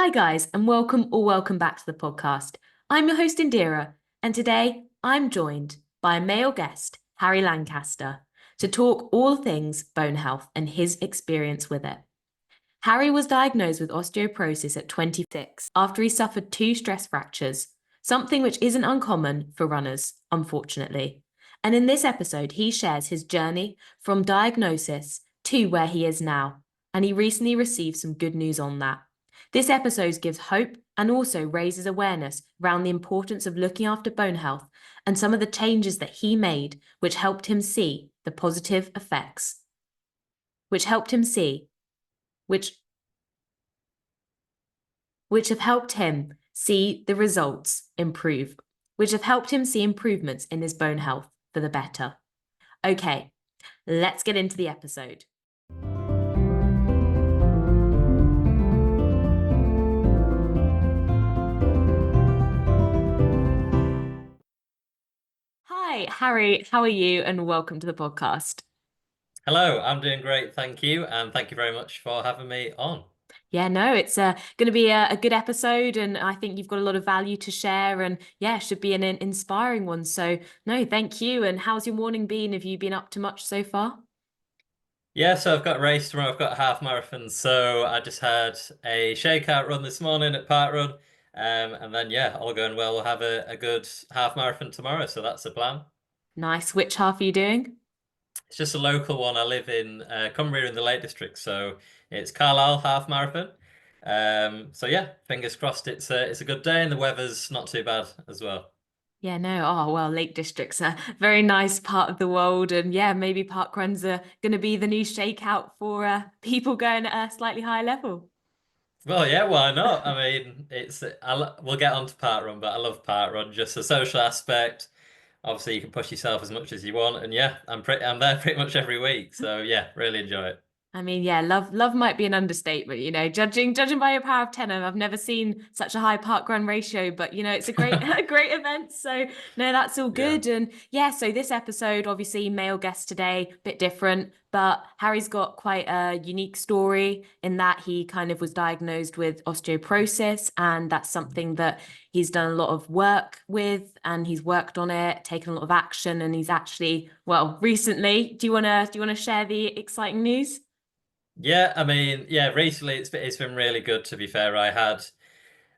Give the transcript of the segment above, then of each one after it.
Hi, guys, and welcome back to the podcast. I'm your host, Indira, and today I'm joined by a male guest, Harry Lancaster, to talk all things bone health and his experience with it. Harry was diagnosed with osteoporosis at 26 after he suffered two stress fractures, something which isn't uncommon for runners, unfortunately. And in this episode, he shares his journey from diagnosis to where he is now, and he recently received some good news on that. This episode gives hope and also raises awareness around the importance of looking after bone health and some of the changes that he made, which helped him see the positive effects, which helped him see, which which have helped him see the results improve, which have helped him see improvements in his bone health for the better. Okay, let's get into the episode. Hi, Harry, how are you? And welcome to the podcast. Hello, I'm doing great, thank you, and thank you very much for having me on. Yeah, no, it's going to be a good episode, and I think you've got a lot of value to share, and yeah, should be an inspiring one. So, no, thank you. And how's your morning been? Have you been up to much so far? Yeah, so I've got a race tomorrow, I've got a half marathon, so I just had a shakeout run this morning at Park Run, and then yeah, all going well, we'll have a good half marathon tomorrow, so that's the plan. Nice. Which half are you doing? It's just a local one. I live in Cumbria in the Lake District, so it's Carlisle half marathon. So yeah, fingers crossed it's a good day and the weather's not too bad as well. Yeah, no. Oh, well, Lake District's a very nice part of the world. And yeah, maybe park runs are going to be the new shakeout for people going at a slightly higher level. Well, yeah, why not? I mean, we'll get on to Park Run, but I love Park Run, just the social aspect. Obviously, you can push yourself as much as you want, and yeah, I'm there pretty much every week. So yeah, really enjoy it. I mean, yeah, love might be an understatement, judging by your power of 10, I've never seen such a high park run ratio, but it's a great a great event. So no, that's all Yeah. good. And yeah, so this episode, obviously male guest today, bit different, but Harry's got quite a unique story in that he kind of was diagnosed with osteoporosis, and that's something that he's done a lot of work with, and he's worked on it, taken a lot of action, and he's actually, well, recently, do you wanna share the exciting news? Yeah, I mean, yeah, recently it's been really good to be fair. I had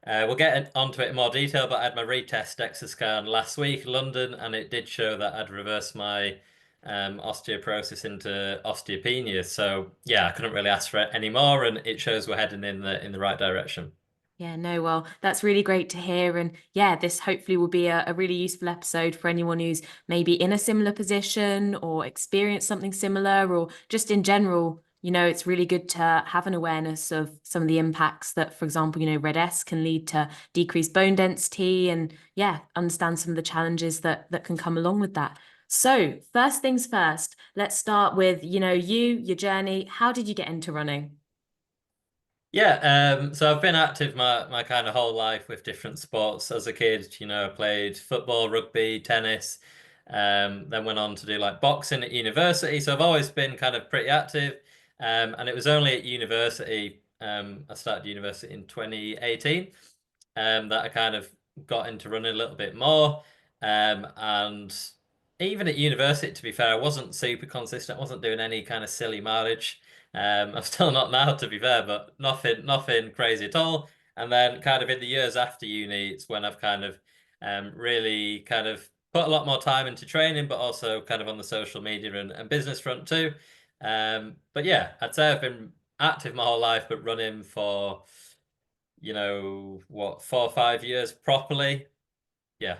we'll get onto it in more detail, but I had my retest DEXA scan last week, London, and it did show that I'd reversed my osteoporosis into osteopenia. So yeah, I couldn't really ask for it anymore, and it shows we're heading in the right direction. Yeah, no, well, that's really great to hear. And yeah, this hopefully will be a really useful episode for anyone who's maybe in a similar position or experienced something similar, or just in general, it's really good to have an awareness of some of the impacts that, for example, red S can lead to decreased bone density and yeah, understand some of the challenges that can come along with that. So, first things first, let's start with, your journey. How did you get into running? Yeah, so I've been active my kind of whole life with different sports. As a kid, I played football, rugby, tennis, then went on to do like boxing at university. So I've always been kind of pretty active. And it was only at university, I started university in 2018, that I kind of got into running a little bit more. And even at university, to be fair, I wasn't super consistent. I wasn't doing any kind of silly mileage. I'm still not now, to be fair, but nothing crazy at all. And then kind of in the years after uni, it's when I've kind of really kind of put a lot more time into training, but also kind of on the social media and business front too. But yeah, I'd say I've been active my whole life, but running for, what, 4 or 5 years properly. Yeah.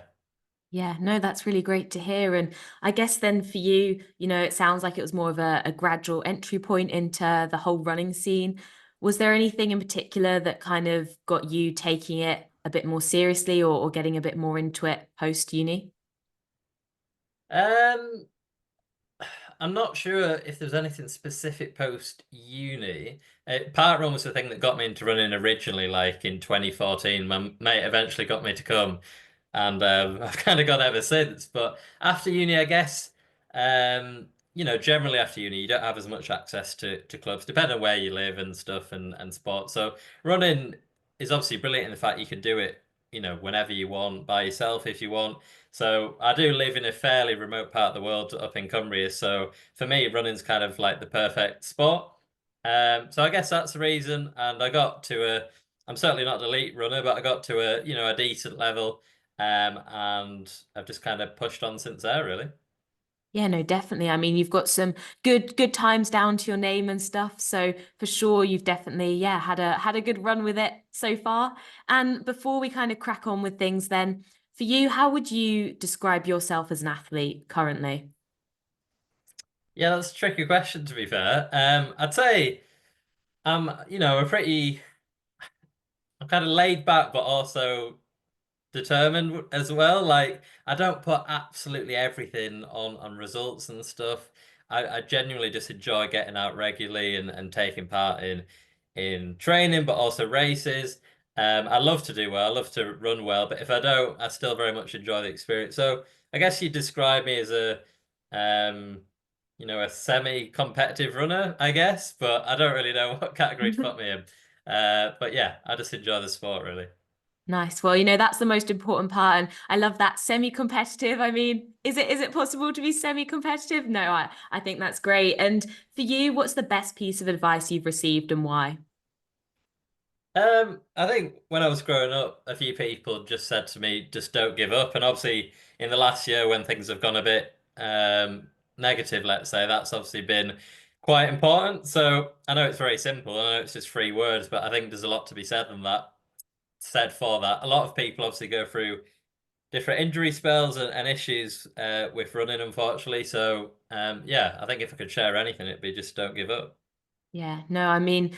Yeah, no, that's really great to hear. And I guess then for you, it sounds like it was more of a gradual entry point into the whole running scene. Was there anything in particular that kind of got you taking it a bit more seriously or getting a bit more into it post uni? Um, I'm not sure if there's anything specific post uni. Park run was the thing that got me into running originally, like in 2014. My mate eventually got me to come, and I've kind of gone ever since. But after uni, I guess, generally after uni, you don't have as much access to clubs, depending on where you live and stuff and sport. So running is obviously brilliant in the fact you can do it, whenever you want, by yourself if you want. So I do live in a fairly remote part of the world up in Cumbria. So for me, running's kind of like the perfect sport. So I guess that's the reason. And I'm certainly not an elite runner, but I got to a decent level. And I've just kind of pushed on since there, really. Yeah, no, definitely. I mean, you've got some good times down to your name and stuff. So for sure, you've definitely, yeah, had a good run with it so far. And before we kind of crack on with things, then for you, how would you describe yourself as an athlete currently? Yeah, that's a tricky question to be fair. I'd say I'm kind of laid back, but also determined as well. Like I don't put absolutely everything on results and stuff. I genuinely just enjoy getting out regularly and taking part in training, but also races. I love to do well. I love to run well, but if I don't, I still very much enjoy the experience. So I guess you describe me as um, a semi-competitive runner, I guess, but I don't really know what category to put me in. But yeah, I just enjoy the sport really. Nice. Well, that's the most important part. And I love that semi-competitive. I mean, is it possible to be semi-competitive? No, I think that's great. And for you, what's the best piece of advice you've received and why? I think when I was growing up, a few people just said to me, just don't give up. And obviously, in the last year, when things have gone a bit negative, let's say, that's obviously been quite important. So I know it's very simple. I know it's just three words, but I think there's a lot to be said for that. A lot of people obviously go through different injury spells and issues with running, unfortunately. So yeah, I think if I could share anything, it'd be just don't give up. Yeah, no, I mean,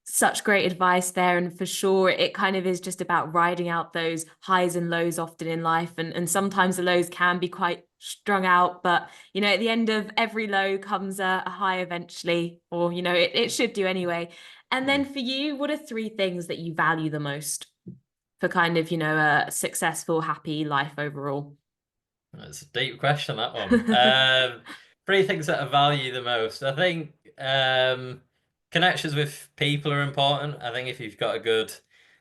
such great advice there. And for sure, it kind of is just about riding out those highs and lows often in life. And sometimes the lows can be quite strung out, but at the end of every low comes a high eventually, or it should do anyway. And then Hmm. for you, what are three things that you value the most for kind of, a successful, happy life overall? That's a deep question, that one. Three things that I value the most. I think connections with people are important. I think if you've got a good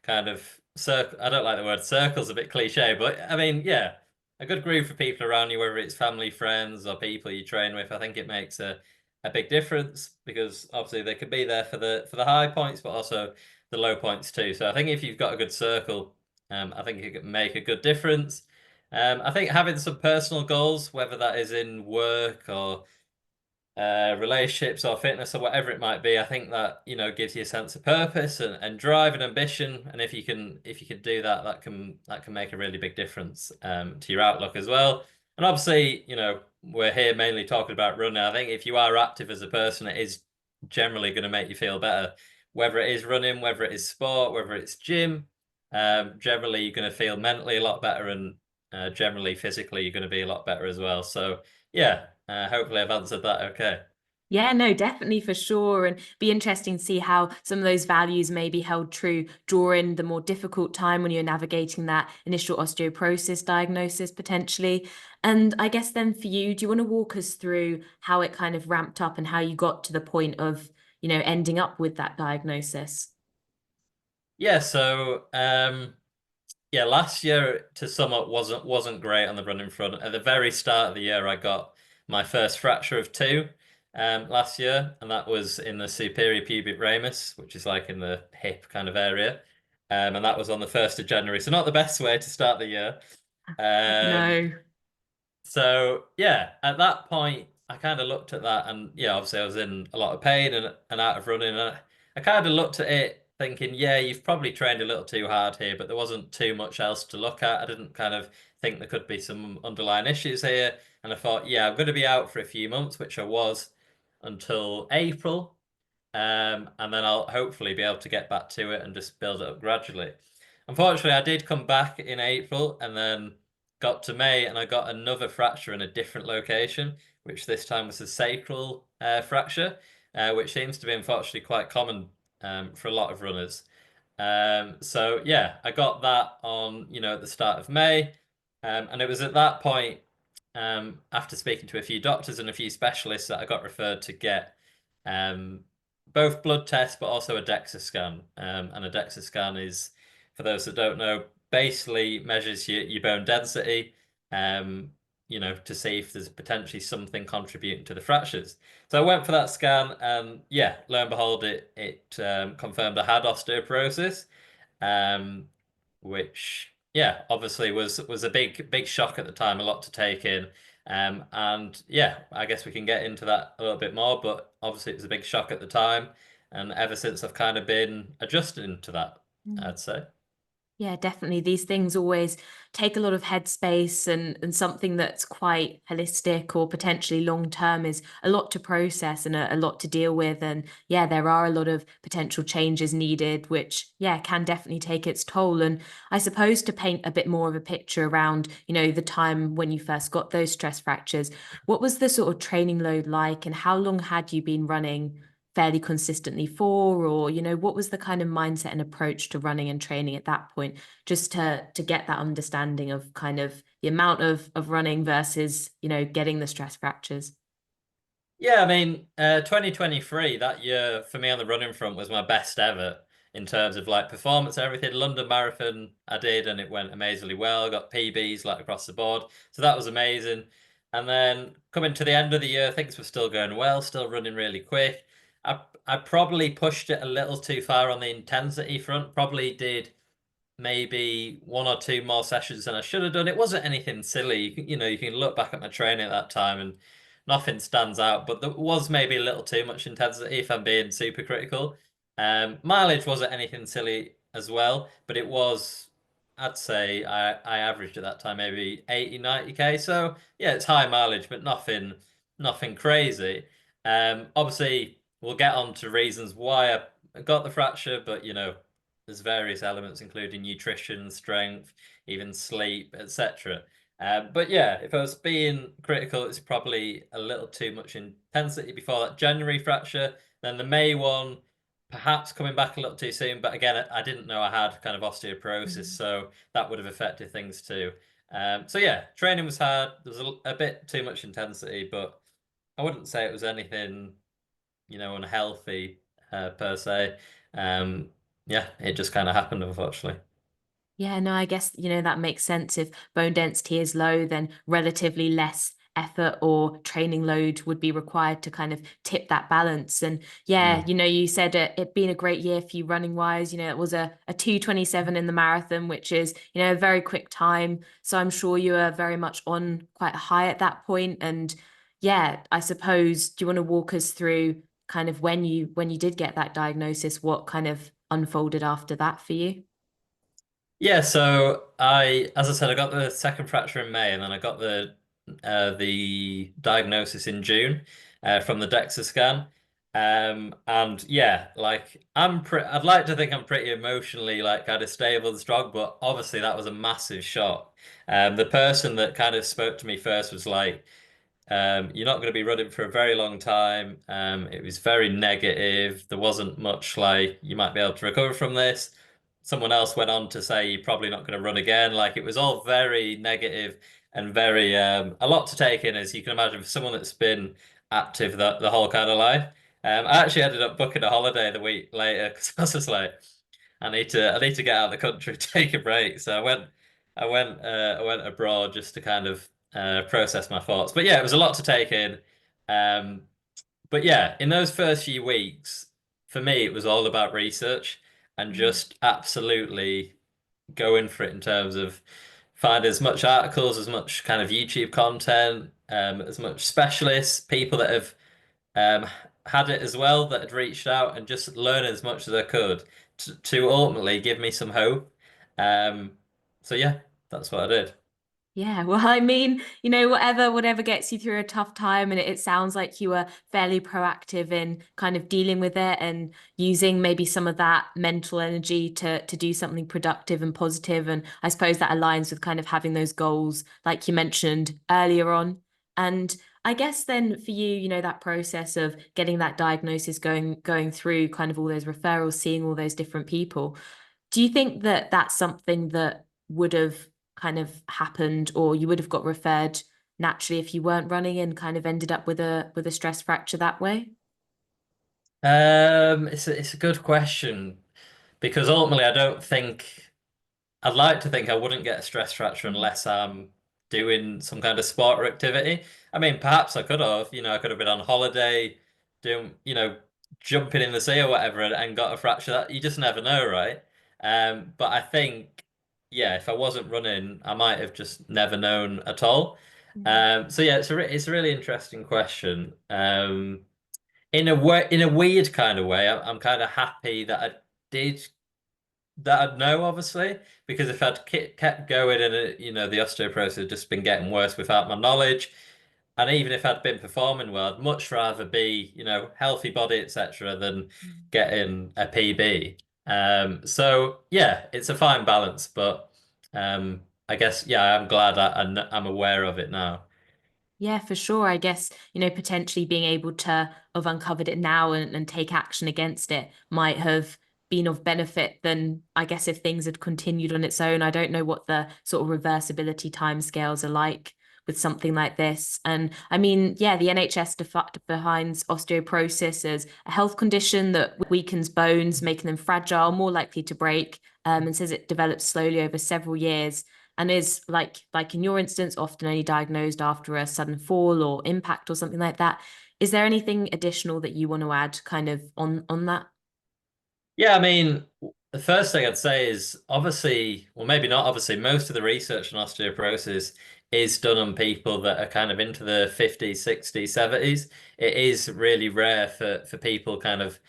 kind of circle, I don't like the word circle's a bit cliche, but I mean, yeah, a good group of people around you, whether it's family, friends, or people you train with, I think it makes a big difference because obviously they could be there for the high points, but also the low points too. So I think if you've got a good circle, I think it can make a good difference. I think having some personal goals, whether that is in work or relationships or fitness or whatever it might be, I think that gives you a sense of purpose and drive and ambition. And if you can do that, that can make a really big difference to your outlook as well. And obviously, we're here mainly talking about running. I think if you are active as a person, it is generally going to make you feel better. Whether it is running, whether it is sport, whether it's gym, generally you're going to feel mentally a lot better and generally physically you're going to be a lot better as well. So yeah, hopefully I've answered that okay. Yeah, no, definitely for sure. And be interesting to see how some of those values may be held true during the more difficult time when you're navigating that initial osteoporosis diagnosis potentially. And I guess then for you, do you want to walk us through how it kind of ramped up and how you got to the point of, ending up with that diagnosis? Yeah, so yeah, last year to sum up wasn't great on the running front. At the very start of the year, I got my first fracture of two last year, and that was in the superior pubic ramus, which is like in the hip kind of area. And that was on the 1st of January. So not the best way to start the year. Um, No. So yeah, at that point, I kind of looked at that, and yeah, obviously I was in a lot of pain and out of running. And I kind of looked at it thinking, yeah, you've probably trained a little too hard here, but there wasn't too much else to look at. I didn't kind of think there could be some underlying issues here, and I thought, yeah, I'm going to be out for a few months, which I was until April. And then I'll hopefully be able to get back to it and just build it up gradually. Unfortunately, I did come back in April and then got to May and I got another fracture in a different location, which this time was a sacral fracture, which seems to be unfortunately quite common for a lot of runners. So yeah, I got that on, at the start of May. And it was at that point, after speaking to a few doctors and a few specialists, that I got referred to get um, both blood tests, but also a DEXA scan. And a DEXA scan is for those that don't know, basically measures your bone density, um, to see if there's potentially something contributing to the fractures. So I went for that scan, and yeah, lo and behold, it confirmed I had osteoporosis, um, which yeah, obviously was a big shock at the time, a lot to take in. And yeah, I guess we can get into that a little bit more, but obviously it was a big shock at the time, and ever since I've kind of been adjusting to that, I'd say. Yeah, definitely. These things always take a lot of headspace, and something that's quite holistic or potentially long term is a lot to process and a lot to deal with. And yeah, there are a lot of potential changes needed, which yeah, can definitely take its toll. And I suppose to paint a bit more of a picture around, the time when you first got those stress fractures, what was the sort of training load like, and how long had you been running fairly consistently for, or what was the kind of mindset and approach to running and training at that point, just to get that understanding of kind of the amount of running versus getting the stress fractures. Yeah, I mean, 2023, that year for me on the running front was my best ever in terms of like performance and everything. London Marathon I did and it went amazingly well. Got PBs like across the board. So that was amazing. And then coming to the end of the year, things were still going well, still running really quick. I probably pushed it a little too far on the intensity front. Probably did maybe one or two more sessions than I should have done. It wasn't anything silly. You can look back at my training at that time and nothing stands out, but there was maybe a little too much intensity if I'm being super critical. Mileage wasn't anything silly as well, but it was, I'd say I averaged at that time maybe 80, 90K. So yeah, it's high mileage, but nothing crazy. Obviously we'll get on to reasons why I got the fracture, but there's various elements, including nutrition, strength, even sleep, etc. But yeah, if I was being critical, it's probably a little too much intensity before that January fracture. Then the May one, perhaps coming back a little too soon. But again, I didn't know I had kind of osteoporosis, Mhm. so that would have affected things too. So yeah, training was hard. There was a bit too much intensity, but I wouldn't say it was anything, unhealthy per se. Um, yeah, it just kind of happened, unfortunately. Yeah, no, I guess, that makes sense. If bone density is low, then relatively less effort or training load would be required to kind of tip that balance. And yeah, Mm. you said it being a great year for you running wise. It was a 2:27 in the marathon, which is, a very quick time. So I'm sure you were very much on quite high at that point. And yeah, I suppose, do you want to walk us through kind of when you did get that diagnosis, what kind of unfolded after that for you? Yeah, so as I said, I got the second fracture in May, and then I got the diagnosis in June from the DEXA scan. And yeah, like I'd like to think I'm pretty emotionally like kind of stable and strong, but obviously that was a massive shock. The person that kind of spoke to me first was like, you're not going to be running for a very long time. It was very negative. There wasn't much like you might be able to recover from this. Someone else went on to say you're probably not going to run again. Like it was all very negative and very a lot to take in, as you can imagine, for someone that's been active the whole kind of life. I actually ended up booking a holiday the week later because I was just like, I need to get out of the country, take a break. So I went abroad just to kind of process my thoughts. But yeah, it was a lot to take in. Um, but yeah, in those first few weeks, for me, it was all about research and just absolutely going for it in terms of find as much articles, as much kind of YouTube content, as much specialists, people that have um, had it as well that had reached out, and just learn as much as I could to ultimately give me some hope. Um, so yeah, that's what I did. Yeah, well, I mean, whatever gets you through a tough time, and it sounds like you were fairly proactive in kind of dealing with it and using maybe some of that mental energy to do something productive and positive. And I suppose that aligns with kind of having those goals, like you mentioned earlier on. And I guess then for you, that process of getting that diagnosis going through kind of all those referrals, seeing all those different people. Do you think that that's something that would have kind of happened, or you would have got referred naturally if you weren't running and kind of ended up with a stress fracture that way? It's a good question because ultimately I don't think. I'd like to think I wouldn't get a stress fracture Mm. unless I'm doing some kind of sport or activity. I mean, perhaps I could have, I could have been on holiday doing, jumping in the sea or whatever and got a fracture. That you just never know, right? But I think, yeah, if I wasn't running, I might have just never known at all. Mm. So yeah, it's a really interesting question. In a way, in a weird kind of way, I'm kind of happy that I did that I'd know, obviously, because if I'd kept going and the osteoporosis had just been getting worse without my knowledge, and even if I'd been performing well, I'd much rather be, healthy body, etc., than Mm. getting a PB. So yeah, it's a fine balance, but I guess yeah, I'm glad I'm aware of it now. Yeah, for sure. I guess, potentially being able to have uncovered it now and take action against it might have been of benefit than I guess if things had continued on its own. I don't know what the sort of reversibility timescales are like with something like this. And I mean, yeah, the NHS defines osteoporosis as a health condition that weakens bones, making them fragile, more likely to break, and says it develops slowly over several years and is like in your instance often only diagnosed after a sudden fall or impact or something like that. Is there anything additional that you want to add kind of on that? Yeah, I mean, the first thing I'd say is obviously, well, maybe not obviously, most of the research on osteoporosis is done on people that are kind of into the 50s, 60s, 70s. It is really rare for people kind of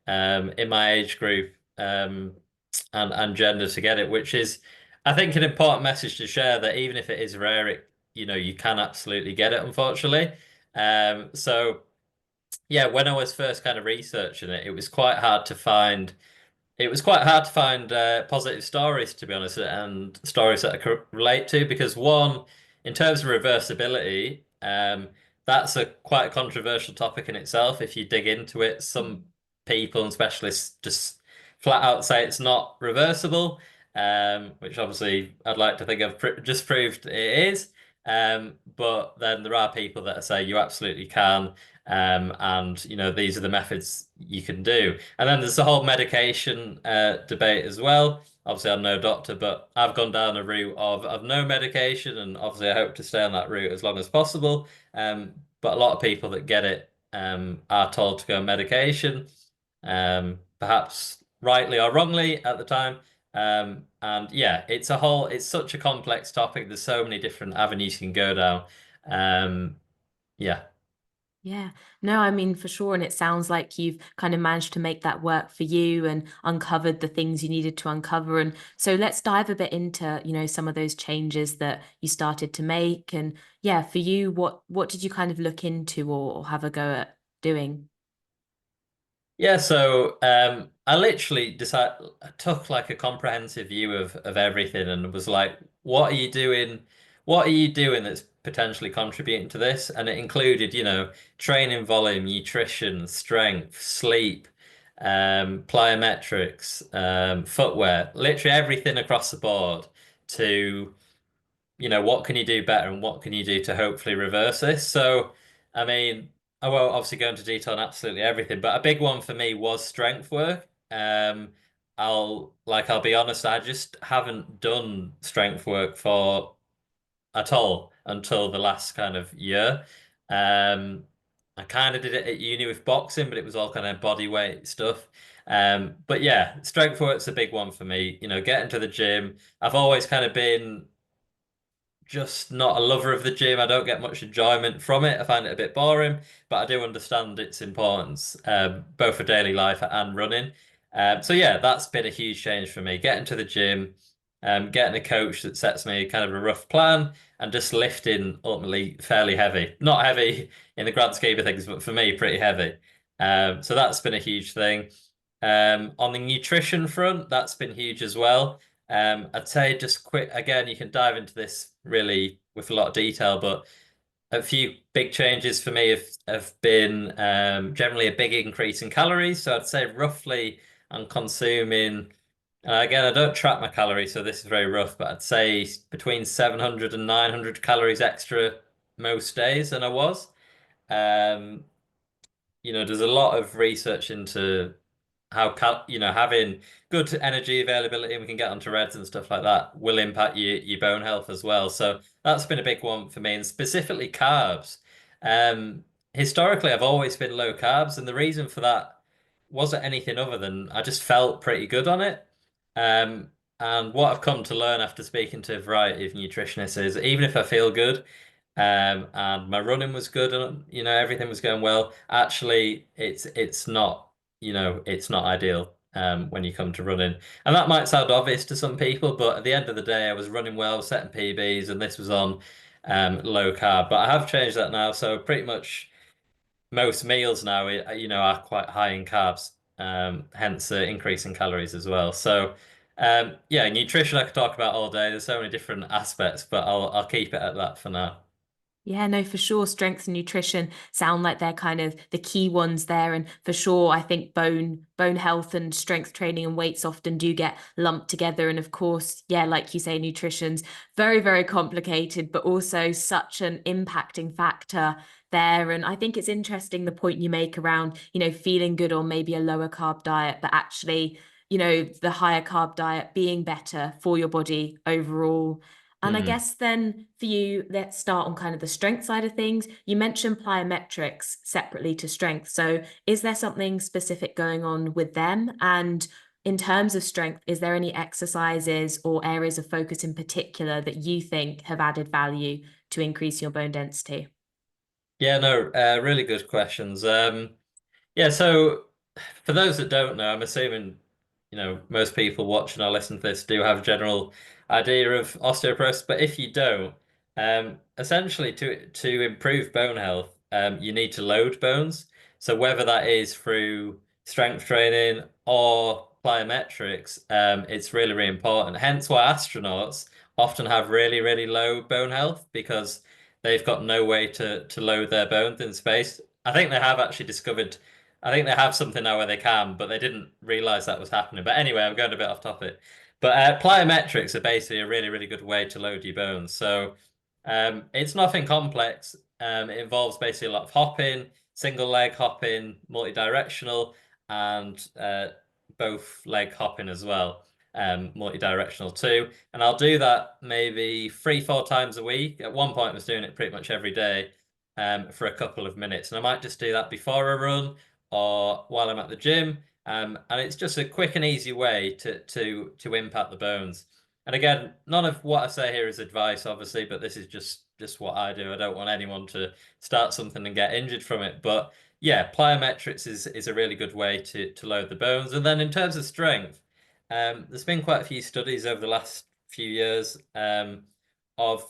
in my age group and gender to get it, which is, I think, an important message to share that even if it is rare, you can absolutely get it, unfortunately. So yeah, when I was first kind of researching it, it was quite hard to find positive stories, to be honest, and stories that I could relate to because one, in terms of reversibility, that's a quite a controversial topic in itself. If you dig into it, some people and specialists just flat out say it's not reversible, which obviously I'd like to think I've just proved it is. But then there are people that say you absolutely can. And these are the methods you can do. And then there's the whole medication debate as well. Obviously, I'm no doctor, but I've gone down a route of no medication, and obviously, I hope to stay on that route as long as possible. But a lot of people that get it are told to go on medication, perhaps rightly or wrongly at the time. And yeah, it's such a complex topic. There's so many different avenues you can go down. Um, yeah. Yeah, no, I mean, for sure. And it sounds like you've kind of managed to make that work for you and uncovered the things you needed to uncover. And so let's dive a bit into, some of those changes that you started to make. And yeah, for you, what did you kind of look into or have a go at doing? Yeah, so I literally decided I took like a comprehensive view of everything and was like, what are you doing? What are you doing that's potentially contributing to this? And it included, training volume, nutrition, strength, sleep, plyometrics, footwear, literally everything across the board to what can you do better and what can you do to hopefully reverse this? So, I mean, I won't obviously go into detail on absolutely everything, but a big one for me was strength work. I'll be honest, I just haven't done strength work for at all until the last kind of year. Um, I kind of did it at uni with boxing, but it was all kind of body weight stuff. But yeah, strength work's a big one for me. Getting to the gym. I've always kind of been just not a lover of the gym. I don't get much enjoyment from it. I find it a bit boring, but I do understand its importance, both for daily life and running. So yeah, that's been a huge change for me. Getting to the gym, getting a coach that sets me kind of a rough plan, and just lifting ultimately fairly heavy. Not heavy in the grand scheme of things, but for me, pretty heavy. So that's been a huge thing. On the nutrition front, that's been huge as well. I'd say just quick again, you can dive into this really with a lot of detail, but a few big changes for me have been generally a big increase in calories. So I'd say roughly I'm consuming, again, I don't track my calories, so this is very rough, but I'd say between 700 and 900 calories extra most days than I was. Um, there's a lot of research into having good energy availability, and we can get onto reds and stuff like that, will impact your bone health as well. So that's been a big one for me, and specifically carbs. Um, Historically, I've always been low carbs, and the reason for that wasn't anything other than I just felt pretty good on it. Um, and what I've come to learn after speaking to a variety of nutritionists is even if I feel good, and my running was good, and everything was going well, actually it's not, it's not ideal when you come to running. And that might sound obvious to some people, but at the end of the day, I was running well, setting PBs, and this was on low carb. But I have changed that now, so pretty much most meals now, are quite high in carbs, hence the increase in calories as well. So, yeah, nutrition I could talk about all day. There's so many different aspects, but I'll keep it at that for now. Yeah, no, for sure. Strength and nutrition sound like they're kind of the key ones there. And for sure, I think bone health and strength training and weights often do get lumped together. And of course, yeah, like you say, nutrition's very, very complicated, but also such an impacting factor there. And I think it's interesting the point you make around, feeling good on maybe a lower carb diet, but actually, the higher carb diet being better for your body overall. And I Hmm. guess then for you, let's start on kind of the strength side of things. You mentioned plyometrics separately to strength. So is there something specific going on with them? And in terms of strength, is there any exercises or areas of focus in particular that you think have added value to increase your bone density? Yeah, no, really good questions. Yeah, so for those that don't know, I'm assuming, most people watching or listening to this do have a general idea of osteoporosis, but if you don't, essentially to improve bone health, you need to load bones. So whether that is through strength training or plyometrics, it's really, really important. Hence why astronauts often have really, really low bone health because they've got no way to load their bones in space. I think they have actually discovered I think they have something now where they can, but they didn't realize that was happening. But anyway, I'm going a bit off topic. But plyometrics are basically a really, really good way to load your bones. So it's nothing complex. It involves basically a lot of hopping, single leg hopping, multi-directional, and both leg hopping as well, multi-directional too. And I'll do that maybe 3, 4 times a week. At one point, I was doing it pretty much every day for a couple of minutes. And I might just do that before a run or while I'm at the gym. And it's just a quick and easy way to impact the bones. And again, none of what I say here is advice, obviously, but this is just what I do. I don't want anyone to start something and get injured from it. But yeah, plyometrics is a really good way to load the bones. And then in terms of strength, there's been quite a few studies over the last few years of,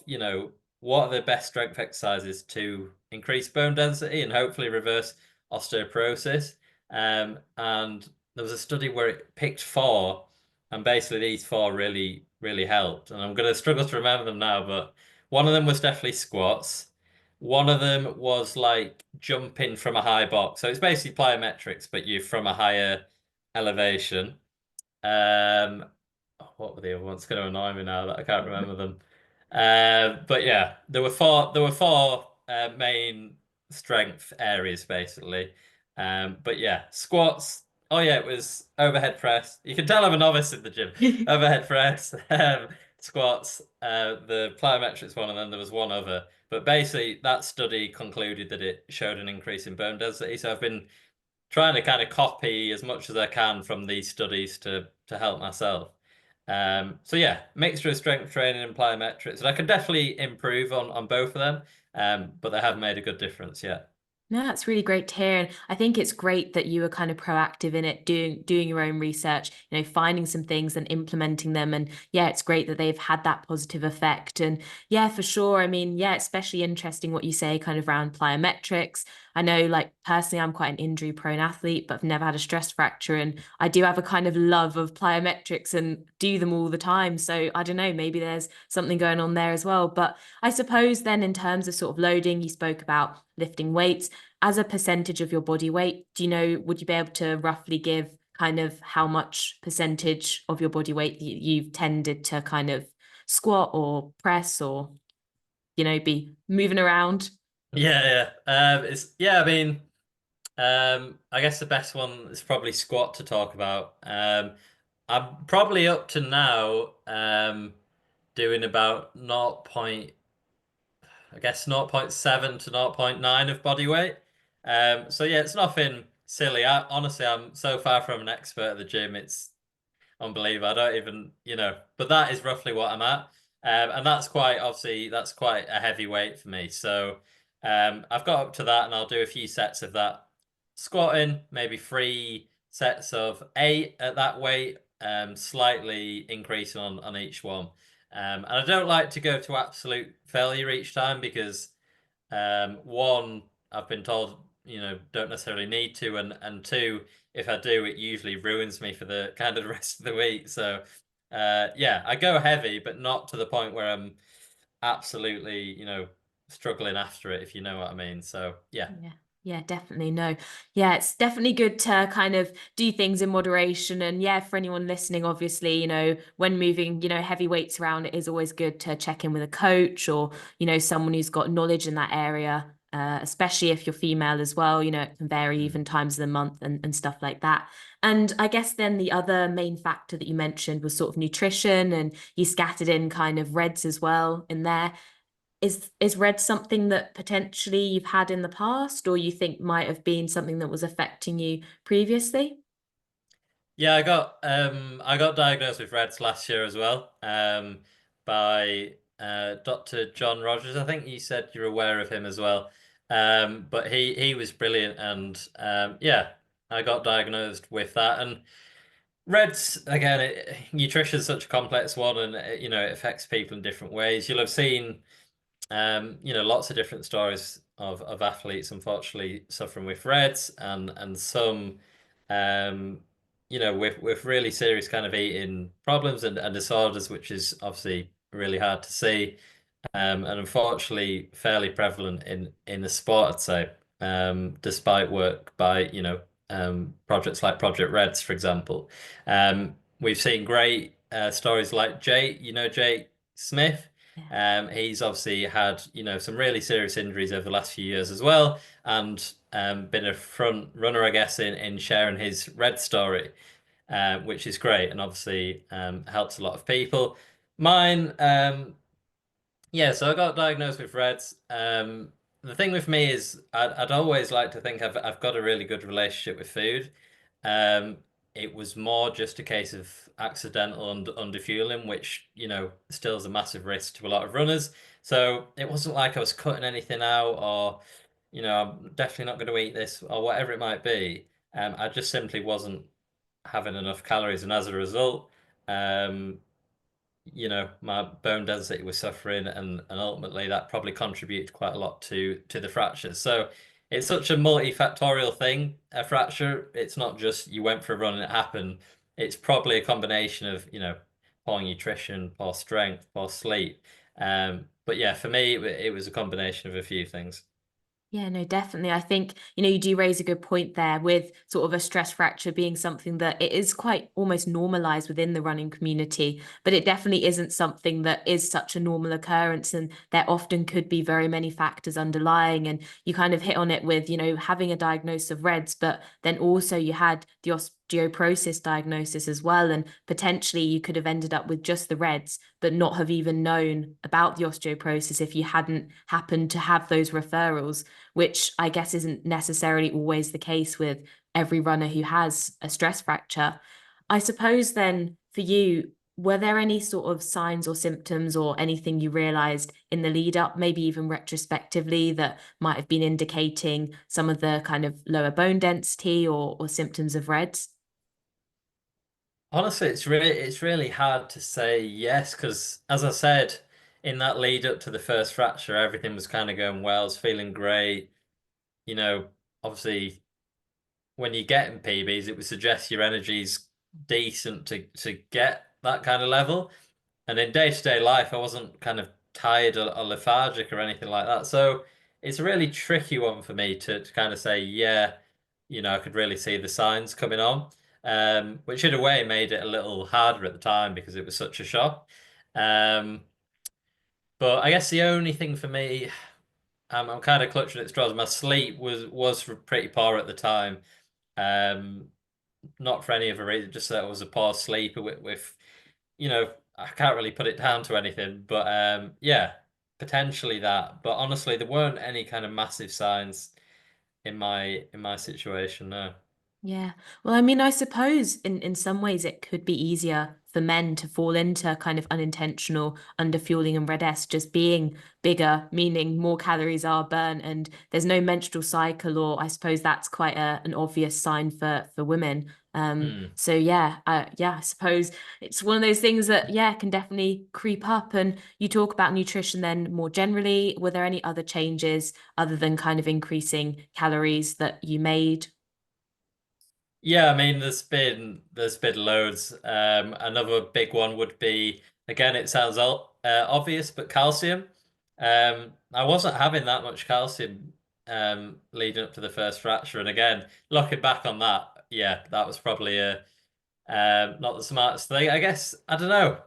what are the best strength exercises to increase bone density and hopefully reverse osteoporosis. And there was a study where it picked four, and basically these four really, really helped. And I'm going to struggle to remember them now, but one of them was definitely squats. One of them was like jumping from a high box. So it's basically plyometrics, but you're from a higher elevation. Um, what were the other ones? It's going to annoy me now that I can't remember them. But yeah, there were four main strength areas basically. But yeah, squats. Oh yeah, it was overhead press. You can tell I'm a novice in the gym. Overhead press, squats, the plyometrics one, and then there was one other. But basically, that study concluded that it showed an increase in bone density. So I've been trying to kind of copy as much as I can from these studies to help myself. So yeah, mixture of strength training and plyometrics, and I can definitely improve on both of them. But they have made a good difference, yeah. No, that's really great to hear. And I think it's great that you were kind of proactive in it, doing your own research, finding some things and implementing them. And yeah, it's great that they've had that positive effect. And yeah, for sure. I mean, yeah, especially interesting what you say kind of around plyometrics. I know, like personally, I'm quite an injury prone athlete, but I've never had a stress fracture. And I do have a kind of love of plyometrics and do them all the time. So I don't know, maybe there's something going on there as well. But I suppose then in terms of sort of loading, you spoke about lifting weights as a percentage of your body weight. Do you know, would you be able to roughly give kind of how much percentage of your body weight you've tended to kind of squat or press or, be moving around? Yeah, yeah. It's yeah, I mean. I guess the best one is probably squat to talk about. I'm probably up to now doing about 0. I guess zero point 0.7 to zero point 0.9 of body weight. So yeah, it's nothing silly. Honestly, I'm so far from an expert at the gym. It's unbelievable. I don't even, but that is roughly what I'm at. And that's quite, obviously, that's quite a heavy weight for me. So I've got up to that and I'll do a few sets of that squatting, maybe 3 sets of 8 at that weight, slightly increasing on each one. And I don't like to go to absolute failure each time because one, I've been told, don't necessarily need to, and two, if I do, it usually ruins me for the kind of the rest of the week. So, yeah, I go heavy, but not to the point where I'm absolutely, struggling after it, if you know what I mean. So, yeah. Yeah. Yeah, definitely. No. Yeah, it's definitely good to kind of do things in moderation. And yeah, for anyone listening, obviously, when moving, heavy weights around, it is always good to check in with a coach or, someone who's got knowledge in that area, especially if you're female as well. It can vary Mm. even times of the month and stuff like that. And I guess then the other main factor that you mentioned was sort of nutrition, and you scattered in kind of reds as well in there. Is red something that potentially you've had in the past, or you think might have been something that was affecting you previously? Yeah, I got diagnosed with Reds last year as well, by Dr. John Rogers. I think you said you're aware of him as well. But he was brilliant, and yeah, I got diagnosed with that. And Reds again, nutrition's such a complex one, and it affects people in different ways. You'll have seen lots of different stories of athletes unfortunately suffering with Reds and some um, with really serious kind of eating problems and disorders, which is obviously really hard to see. And unfortunately fairly prevalent in the sport, I'd say, despite work by, projects like Project Reds, for example. We've seen great stories like Jake Smith. Yeah. He's obviously had, some really serious injuries over the last few years as well, and been a front runner, I guess, in sharing his Red story, which is great and obviously helps a lot of people. Mine, yeah, so I got diagnosed with Reds. The thing with me is I'd always like to think I've got a really good relationship with food. Um, it was more just a case of accidental underfueling, which, still is a massive risk to a lot of runners. So it wasn't like I was cutting anything out or, I'm definitely not going to eat this or whatever it might be. I just simply wasn't having enough calories, and as a result, um, my bone density was suffering, and ultimately that probably contributed quite a lot to the fractures. So it's such a multifactorial thing, a fracture. It's not just you went for a run and it happened. It's probably a combination of, poor nutrition, poor strength, poor sleep. But yeah, for me, it was a combination of a few things. Yeah, no, definitely. I think, you do raise a good point there with sort of a stress fracture being something that it is quite almost normalized within the running community, but it definitely isn't something that is such a normal occurrence. And there often could be very many factors underlying. And you kind of hit on it with, having a diagnosis of REDS, but then also you had the osteoporosis diagnosis as well. And potentially you could have ended up with just the REDS, but not have even known about the osteoporosis if you hadn't happened to have those referrals, which I guess isn't necessarily always the case with every runner who has a stress fracture. I suppose then for you, were there any sort of signs or symptoms or anything you realized in the lead up, maybe even retrospectively, that might have been indicating some of the kind of lower bone density or symptoms of REDS? Honestly, it's really hard to say yes, because as I said, in that lead up to the first fracture, everything was kind of going well. I was feeling great. You know, obviously when you're getting PBs, it would suggest your energy's decent to get that kind of level. And in day-to-day life, I wasn't kind of tired or lethargic or anything like that. So it's a really tricky one for me to kind of say, yeah, I could really see the signs coming on. Which in a way made it a little harder at the time because it was such a shock. Um, but I guess the only thing for me, I'm kind of clutching at straws. My sleep was pretty poor at the time. Um, Not for any other reason, just that I was a poor sleeper with I can't really put it down to anything, but yeah, potentially that. But honestly, there weren't any kind of massive signs in my situation, no. Yeah. Well, I mean, I suppose in some ways it could be easier for men to fall into kind of unintentional underfueling and red S just being bigger, meaning more calories are burnt and there's no menstrual cycle, or I suppose that's quite an obvious sign for women. Hmm. So yeah, I suppose it's one of those things that yeah can definitely creep up. And you talk about nutrition then more generally. Were there any other changes other than kind of increasing calories that you made? Yeah, I mean, there's been loads. Another big one would be, again, it sounds obvious, but calcium. I wasn't having that much calcium leading up to the first fracture, and again, looking back on that, yeah, that was probably a not the smartest thing. I guess I don't know.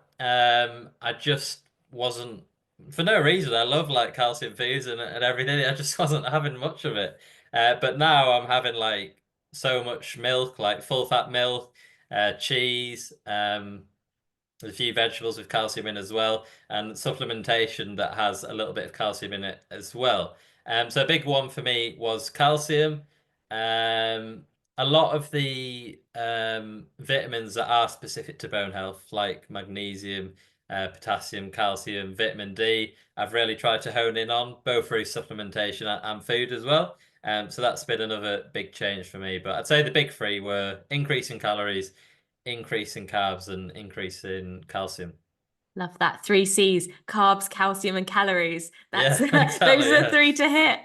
I just wasn't for no reason. I love like calcium foods and everything. I just wasn't having much of it. But now I'm having like so much milk, like full fat milk, cheese. There's a few vegetables with calcium in as well, and supplementation that has a little bit of calcium in it as well. So a big one for me was calcium. Um, a lot of the vitamins that are specific to bone health, like magnesium, potassium, calcium, vitamin D, I've really tried to hone in on both through supplementation and food as well. So that's been another big change for me. But I'd say the big three were increasing calories, increase in carbs, and increase in calcium. Love that. Three C's, carbs, calcium, and calories. That's Yeah, those exactly. are the Yeah. three to hit.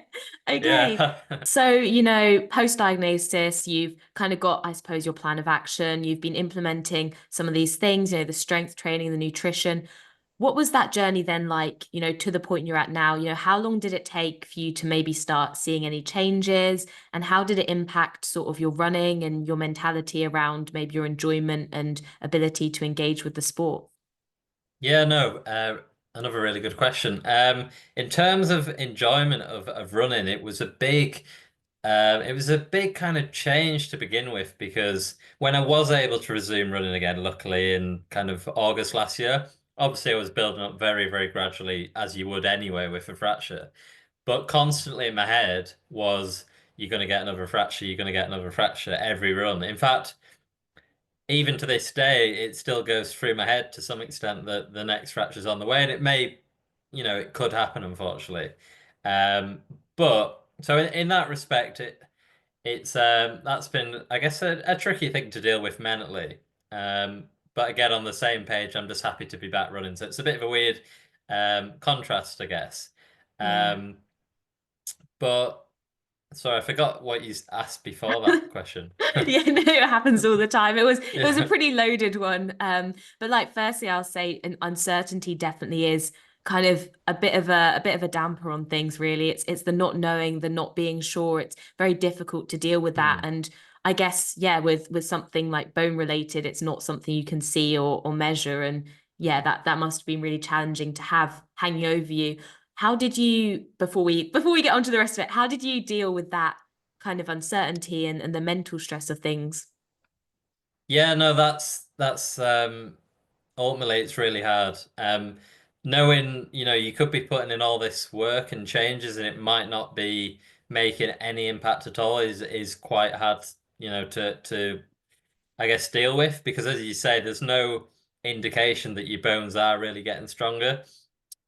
Okay. Yeah. So, post-diagnosis, you've kind of got, I suppose, your plan of action. You've been implementing some of these things, the strength training, the nutrition. What was that journey then like, to the point you're at now? How long did it take for you to maybe start seeing any changes? And how did it impact sort of your running and your mentality around maybe your enjoyment and ability to engage with the sport? Yeah, no, another really good question. In terms of enjoyment of running, it was a big kind of change to begin with because when I was able to resume running again, luckily in kind of August last year, obviously I was building up very, very gradually, as you would anyway with a fracture. But constantly in my head was, you're going to get another fracture, you're going to get another fracture every run. In fact, even to this day, it still goes through my head to some extent that the next fracture's on the way, and it may, it could happen, unfortunately. But so in that respect, it's that's been, I guess, a tricky thing to deal with mentally. But again, on the same page, I'm just happy to be back running. So it's a bit of a weird contrast, I guess. Yeah. Um, but sorry, I forgot what you asked before that question. Yeah, no, it happens all the time. It was a Yeah. pretty loaded one. But like firstly, I'll say an uncertainty definitely is kind of a bit of a damper on things, really. It's the not knowing, the not being sure. It's very difficult to deal with that. Hmm. And I guess, yeah, with something like bone related, it's not something you can see or measure. And yeah, that must have been really challenging to have hanging over you. How did you, before we get on to the rest of it, how did you deal with that kind of uncertainty and the mental stress of things? Yeah, no, that's ultimately it's really hard. Knowing, you could be putting in all this work and changes and it might not be making any impact at all is quite hard, to I guess deal with because as you say, there's no indication that your bones are really getting stronger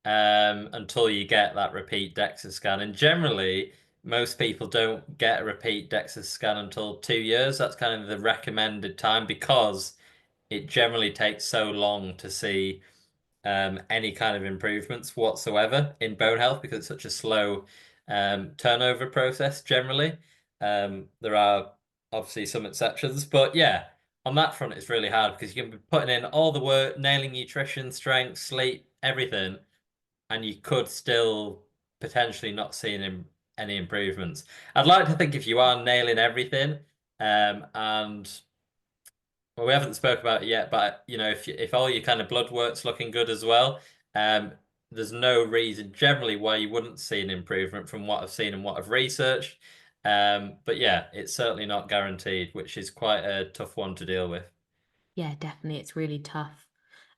until you get that repeat DEXA scan. And generally, most people don't get a repeat DEXA scan until 2 years. That's kind of the recommended time because it generally takes so long to see any kind of improvements whatsoever in bone health because it's such a slow turnover process generally. There are obviously some exceptions, but yeah, on that front, it's really hard because you can be putting in all the work, nailing nutrition, strength, sleep, everything, and you could still potentially not seeing any improvements. I'd like to think if you are nailing everything, and well, we haven't spoke about it yet, but if all your kind of blood work's looking good as well, um, there's no reason generally why you wouldn't see an improvement from what I've seen and what I've researched. But yeah, it's certainly not guaranteed, which is quite a tough one to deal with. Yeah, definitely. It's really tough.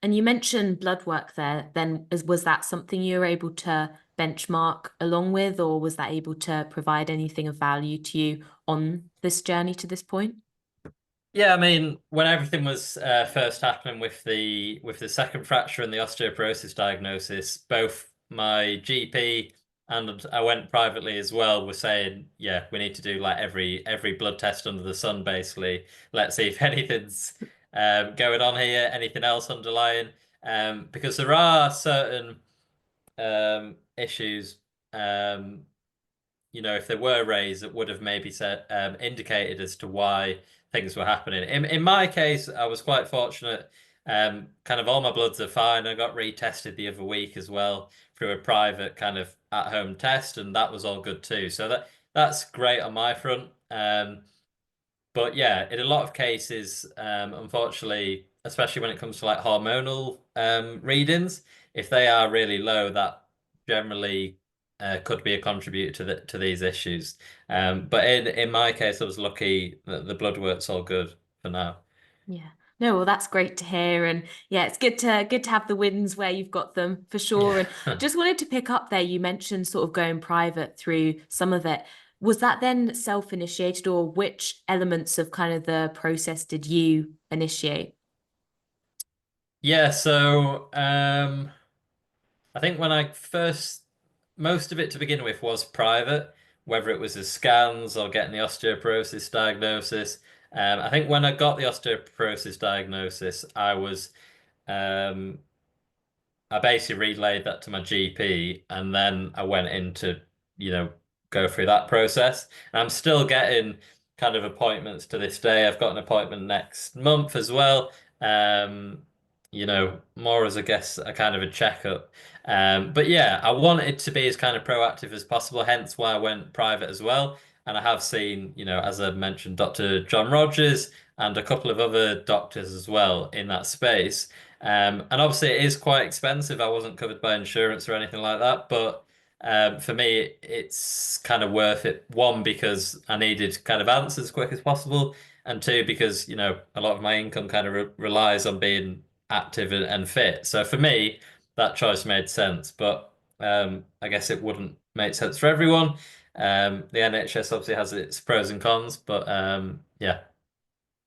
And you mentioned blood work there. Then was that something you were able to benchmark along with, or was that able to provide anything of value to you on this journey to this point? Yeah, I mean, when everything was first happening with the second fracture and the osteoporosis diagnosis, both my GP and I went privately as well were saying, yeah, we need to do like every blood test under the sun, basically. Let's see if anything's going on here, anything else underlying, because there are certain issues. Um, if there were rays, it would have maybe said indicated as to why things were happening. In my case, I was quite fortunate. Kind of all my bloods are fine. I got retested the other week as well through a private kind of at-home test, and that was all good too. So that's great on my front. But yeah, in a lot of cases, unfortunately, especially when it comes to like hormonal readings, if they are really low, that generally could be a contributor to these issues. But in my case, I was lucky that the blood work's all good for now. Yeah. No, well, that's great to hear. And yeah, it's good to have the wins where you've got them for sure. And Yeah. just wanted to pick up there, you mentioned sort of going private through some of it. Was that then self-initiated, or which elements of kind of the process did you initiate? Yeah, so I think most of it to begin with was private, whether it was the scans or getting the osteoporosis diagnosis. I think when I got the osteoporosis diagnosis, um, I basically relayed that to my GP, and then I went in to, you know, go through that process. And I'm still getting kind of appointments to this day. I've got an appointment next month as well. Um, more as I guess a kind of a checkup. But yeah, I wanted to be as kind of proactive as possible, hence why I went private as well. And I have seen, as I mentioned, Dr. John Rogers and a couple of other doctors as well in that space. And obviously, it is quite expensive. I wasn't covered by insurance or anything like that, but for me, it's kind of worth it. One, because I needed kind of answers as quick as possible, and two, because a lot of my income kind of relies on being active and fit. So for me, that choice made sense. But I guess it wouldn't make sense for everyone. The NHS obviously has its pros and cons, but yeah.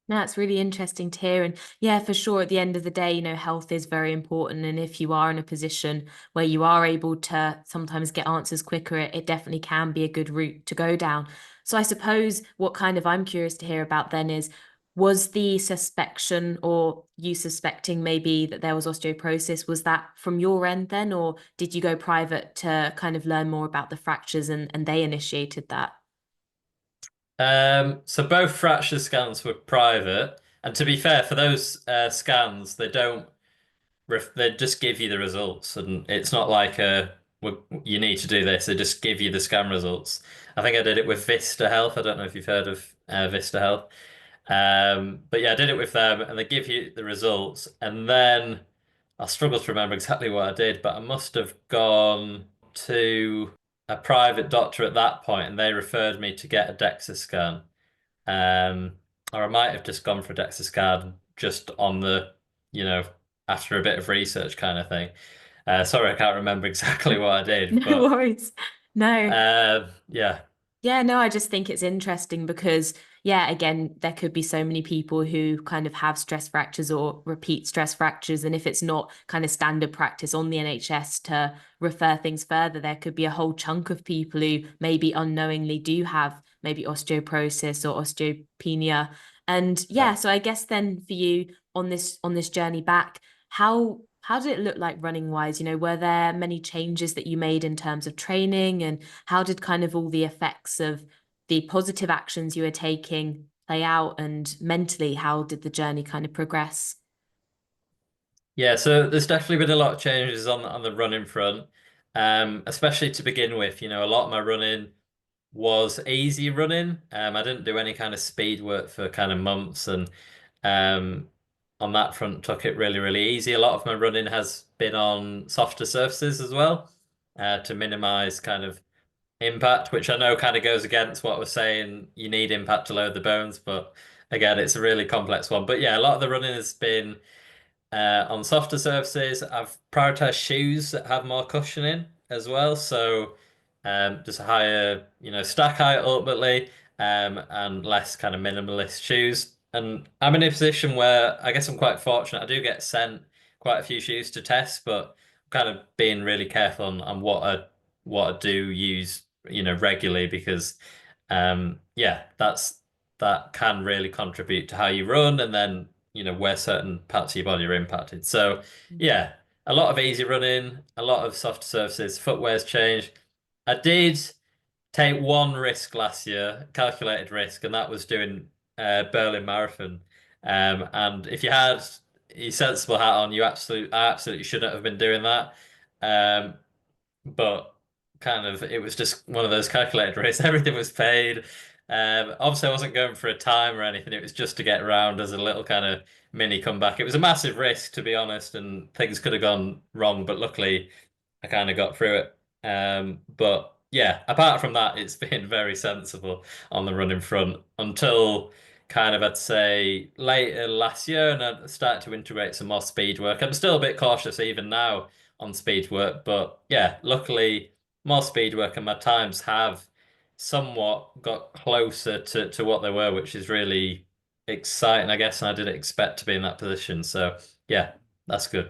No, it's really interesting to hear. And yeah, for sure, at the end of the day, health is very important. And if you are in a position where you are able to sometimes get answers quicker, it definitely can be a good route to go down. So I suppose what kind of I'm curious to hear about then is, was the suspicion, or you suspecting maybe that there was osteoporosis, was that from your end then, or did you go private to kind of learn more about the fractures and they initiated that? So both fracture scans were private, and to be fair, for those scans, they just give you the results, and it's not like you need to do this. They just give you the scan results. I think I did it with Vista Health. I don't know if you've heard of Vista Health, but yeah, I did it with them, and they give you the results, and then I struggle to remember exactly what I did, but I must have gone to a private doctor at that point, and they referred me to get a DEXA scan. Um, or I might have just gone for a DEXA scan just on you know, after a bit of research kind of thing. Sorry, I can't remember exactly what I did, No but worries. No. yeah, Yeah, no, I just think it's interesting because, yeah, again, there could be so many people who kind of have stress fractures or repeat stress fractures. And if it's not kind of standard practice on the NHS to refer things further, there could be a whole chunk of people who maybe unknowingly do have maybe osteoporosis or osteopenia. And yeah, yeah. so I guess then for you on this journey back, how did it look like running wise? Were there many changes that you made in terms of training, and how did kind of all the effects of the positive actions you were taking play out, and mentally, how did the journey kind of progress? Yeah, so there's definitely been a lot of changes on the running front. Especially to begin with, a lot of my running was easy running. I didn't do any kind of speed work for kind of months, and um on that front took it really, really easy. A lot of my running has been on softer surfaces as well, to minimize kind of impact, which I know kind of goes against what we're saying. You need impact to load the bones, but again, it's a really complex one. But yeah, a lot of the running has been on softer surfaces. I've prioritized shoes that have more cushioning as well. So just a higher, stack height ultimately, and less kind of minimalist shoes. And I'm in a position where I guess I'm quite fortunate. I do get sent quite a few shoes to test, but I'm kind of being really careful on what I do use, regularly because yeah, that can really contribute to how you run and then, where certain parts of your body are impacted. So, yeah, a lot of easy running, a lot of soft surfaces, footwear's changed. I did take one risk last year, calculated risk, and that was doing Berlin Marathon. And if you had your sensible hat on, I absolutely shouldn't have been doing that. Um, but kind of it was just one of those calculated races. Everything was paid. Obviously, I wasn't going for a time or anything. It was just to get around as a little kind of mini comeback. It was a massive risk, to be honest, and things could have gone wrong. But luckily, I kind of got through it. But yeah, apart from that, it's been very sensible on the running front until kind of I'd say later last year, and I started to integrate some more speed work. I'm still a bit cautious even now on speed work, but yeah, luckily more speed work and my times have somewhat got closer to what they were, which is really exciting, I guess, and I didn't expect to be in that position. So yeah, that's good.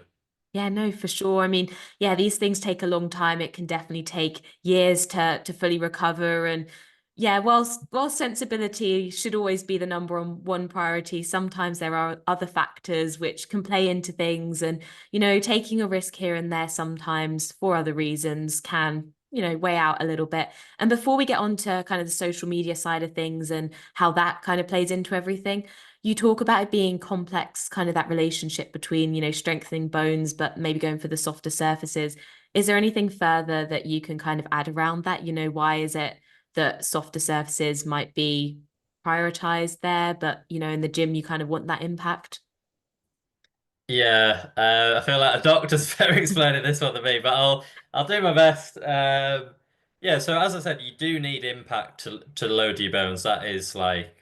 Yeah, no, for sure. I mean, yeah, these things take a long time. It can definitely take years to fully recover. And yeah, whilst sensibility should always be the number one priority, sometimes there are other factors which can play into things. And, taking a risk here and there sometimes for other reasons can, weigh out a little bit. And before we get on to kind of the social media side of things and how that kind of plays into everything, you talk about it being complex, kind of that relationship between, strengthening bones, but maybe going for the softer surfaces. Is there anything further that you can kind of add around that? Why is it that softer surfaces might be prioritized there, but, in the gym, you kind of want that impact? Yeah, I feel like a doctor's better explaining this one than me, but I'll do my best. Yeah, so as I said, you do need impact to load your bones. That is like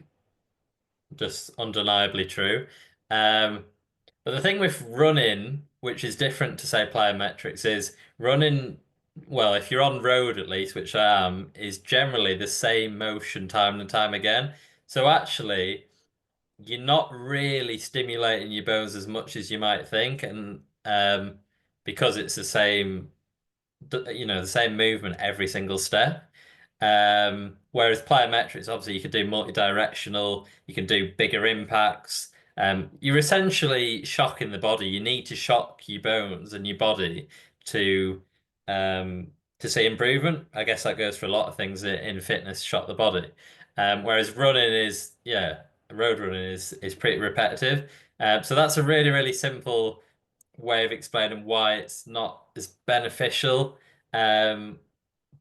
just undeniably true. Um, but the thing with running, which is different to say plyometrics, is running, well, if you're on road at least, which I am, is generally the same motion time and time again. So actually, you're not really stimulating your bones as much as you might think, and because it's the same movement every single step. Whereas plyometrics, obviously, you can do multi-directional, you can do bigger impacts. You're essentially shocking the body. You need to shock your bones and your body to um, to see improvement. I guess that goes for a lot of things in fitness, shock the body. Whereas running is, yeah, road running is pretty repetitive. So that's a really, really simple way of explaining why it's not as beneficial. Um,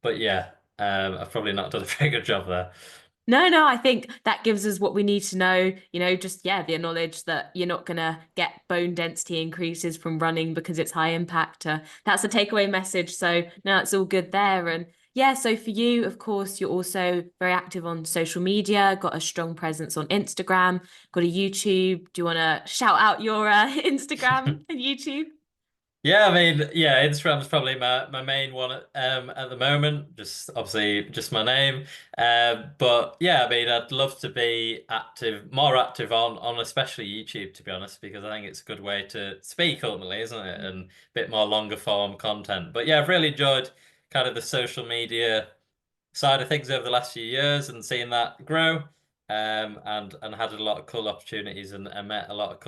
but yeah, I've probably not done a very good job there. No, I think that gives us what we need to know, just, yeah, the knowledge that you're not going to get bone density increases from running because it's high impact. That's the takeaway message. So, no, it's all good there. And yeah, so for you, of course, you're also very active on social media, got a strong presence on Instagram, got a YouTube. Do you want to shout out your Instagram and YouTube? Yeah, I mean, yeah, Instagram's probably my main one at the moment. Just obviously just my name. But yeah, I mean, I'd love to be active, more active on especially YouTube, to be honest, because I think it's a good way to speak ultimately, isn't it? And a bit more longer form content. But yeah, I've really enjoyed kind of the social media side of things over the last few years and seeing that grow. And had a lot of cool opportunities and met a lot of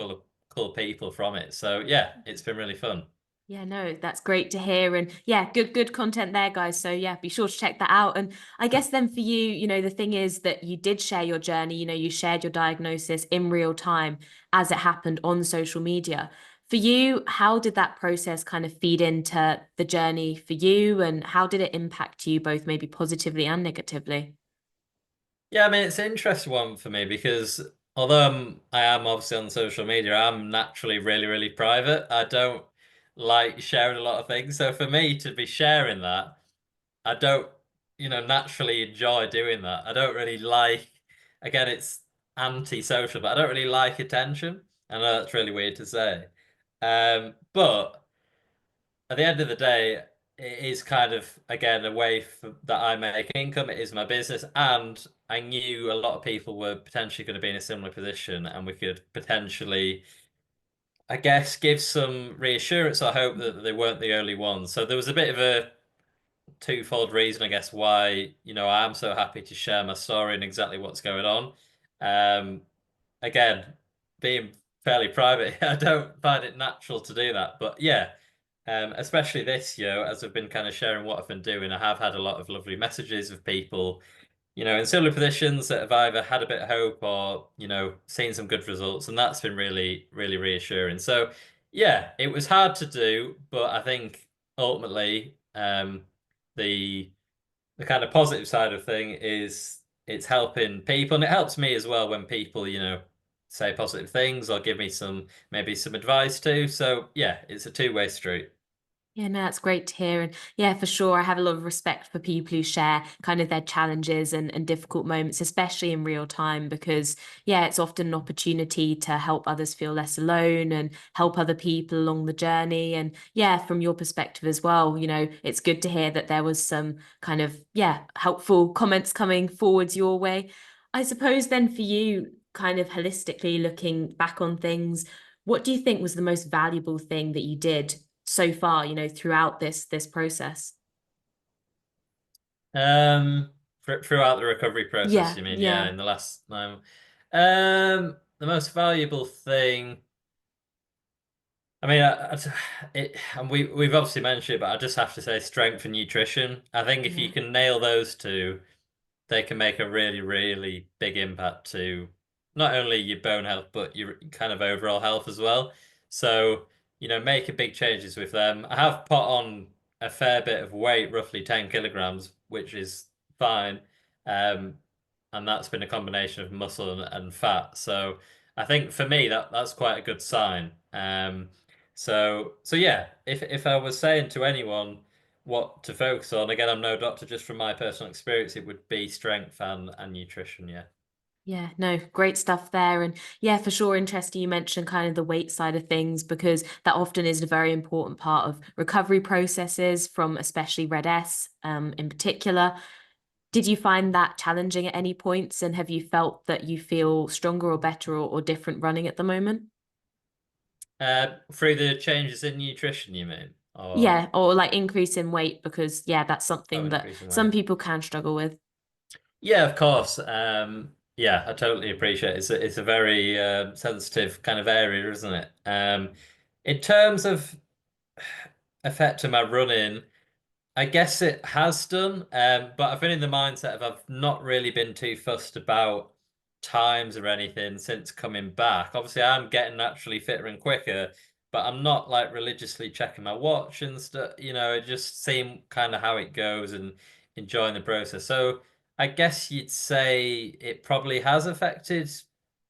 cool people from it. So yeah, it's been really fun. Yeah, no, that's great to hear. And yeah, good content there, guys. So yeah, be sure to check that out. And I guess then for you, the thing is that you did share your journey, you shared your diagnosis in real time as it happened on social media. For you, how did that process kind of feed into the journey for you? And how did it impact you both maybe positively and negatively? Yeah, I mean, it's an interesting one for me because although I am obviously on social media, I'm naturally really, really private. I don't like sharing a lot of things. So for me to be sharing that, I don't, naturally enjoy doing that. I don't really like, again, it's anti-social, but I don't really like attention. I know that's really weird to say. But at the end of the day, it is kind of, again, a way that I make income. It is my business. And I knew a lot of people were potentially going to be in a similar position, and we could potentially, I guess, give some reassurance. I hope that they weren't the only ones. So there was a bit of a twofold reason, I guess, why, I am so happy to share my story and exactly what's going on. Um, Again, being fairly private, I don't find it natural to do that. But yeah, especially this year, as I've been kind of sharing what I've been doing, I have had a lot of lovely messages of people, in similar positions that have either had a bit of hope or, seen some good results. And that's been really, really reassuring. So yeah, it was hard to do, but I think ultimately, the the kind of positive side of thing is it's helping people, and it helps me as well when people, say positive things or give me maybe some advice too. So yeah, it's a two-way street. Yeah, no, that's great to hear. And yeah, for sure, I have a lot of respect for people who share kind of their challenges and difficult moments, especially in real time, because yeah, it's often an opportunity to help others feel less alone and help other people along the journey. And yeah, from your perspective as well, it's good to hear that there was some kind of, yeah, helpful comments coming forwards your way. I suppose then for you, kind of holistically looking back on things, what do you think was the most valuable thing that you did so far, throughout this process? Throughout the recovery process, Yeah, you mean? Yeah, yeah, in the last 9. The most valuable thing. I mean, and we've obviously mentioned it, but I just have to say strength and nutrition. I think if you yeah, can nail those two, they can make a really, really big impact to not only your bone health, but your kind of overall health as well. So, make a big changes with them. I have put on a fair bit of weight, roughly 10 kilograms, which is fine. Um, and that's been a combination of muscle and fat. So I think for me that's quite a good sign. So yeah, if I was saying to anyone what to focus on. Again, I'm no doctor, just from my personal experience, it would be strength and nutrition, yeah. yeah. No, great stuff there. And yeah, for sure, interesting. You mentioned kind of the weight side of things because that often is a very important part of recovery processes from especially Red S in particular. Did you find that challenging at any points? And have you felt that you feel stronger or better or different running at the moment? Through the changes in nutrition, you mean? Or Yeah, or like increase in weight because yeah, that's something that increasing some weight? people can struggle with. Yeah, of course. Yeah, I totally appreciate it. It's a very sensitive kind of area, isn't it? In terms of effect to my running, I guess it has done, but I've been in the mindset of I've not really been too fussed about times or anything since coming back. Obviously, I'm getting naturally fitter and quicker, but I'm not like religiously checking my watch and stuff. It just seeing kind of how it goes and enjoying the process. So I guess you'd say it probably has affected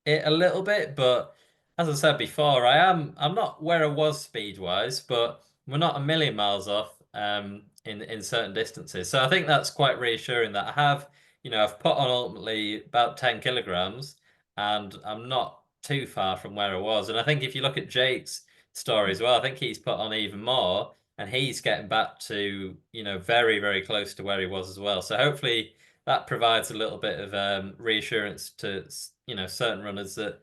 it a little bit, but as I said before, I'm not where I was speed wise, but we're not a million miles off in certain distances. So I think that's quite reassuring that I have, I've put on ultimately about 10 kilograms and I'm not too far from where I was. And I think if you look at Jake's story as well, I think he's put on even more and he's getting back to, very, very close to where he was as well. So hopefully that provides a little bit of reassurance to, certain runners that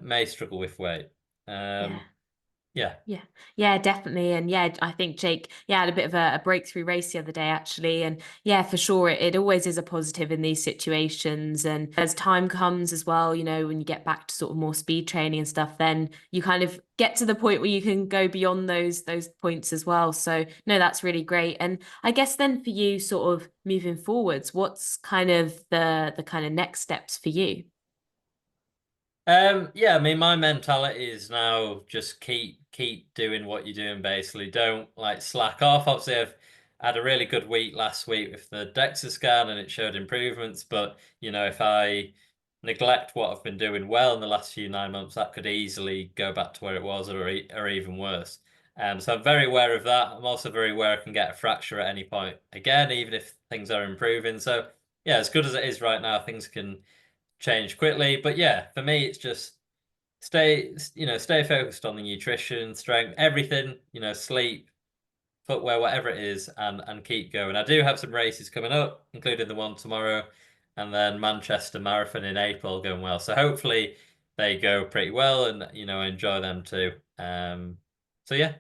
may struggle with weight. Yeah. Yeah. Yeah, yeah, definitely. And yeah, I think Jake, yeah, had a bit of a breakthrough race the other day, actually. And yeah, for sure, it always is a positive in these situations. And as time comes as well, when you get back to sort of more speed training and stuff, then you kind of get to the point where you can go beyond those points as well. So no, that's really great. And I guess then for you, sort of moving forwards, what's kind of the kind of next steps for you? Yeah, I mean, my mentality is now just keep doing what you're doing. Basically, don't like slack off. Obviously, I've had a really good week last week with the DEXA scan, and it showed improvements. But if I neglect what I've been doing well in the last few 9 months, that could easily go back to where it was, or even worse. So I'm very aware of that. I'm also very aware I can get a fracture at any point again, even if things are improving. So yeah, as good as it is right now, things can change quickly. But yeah, for me, it's just stay focused on the nutrition, strength, everything, sleep, footwear, whatever it is, and keep going. I do have some races coming up, including the one tomorrow, and then Manchester Marathon in April going well. So hopefully they go pretty well, and I enjoy them too. So yeah.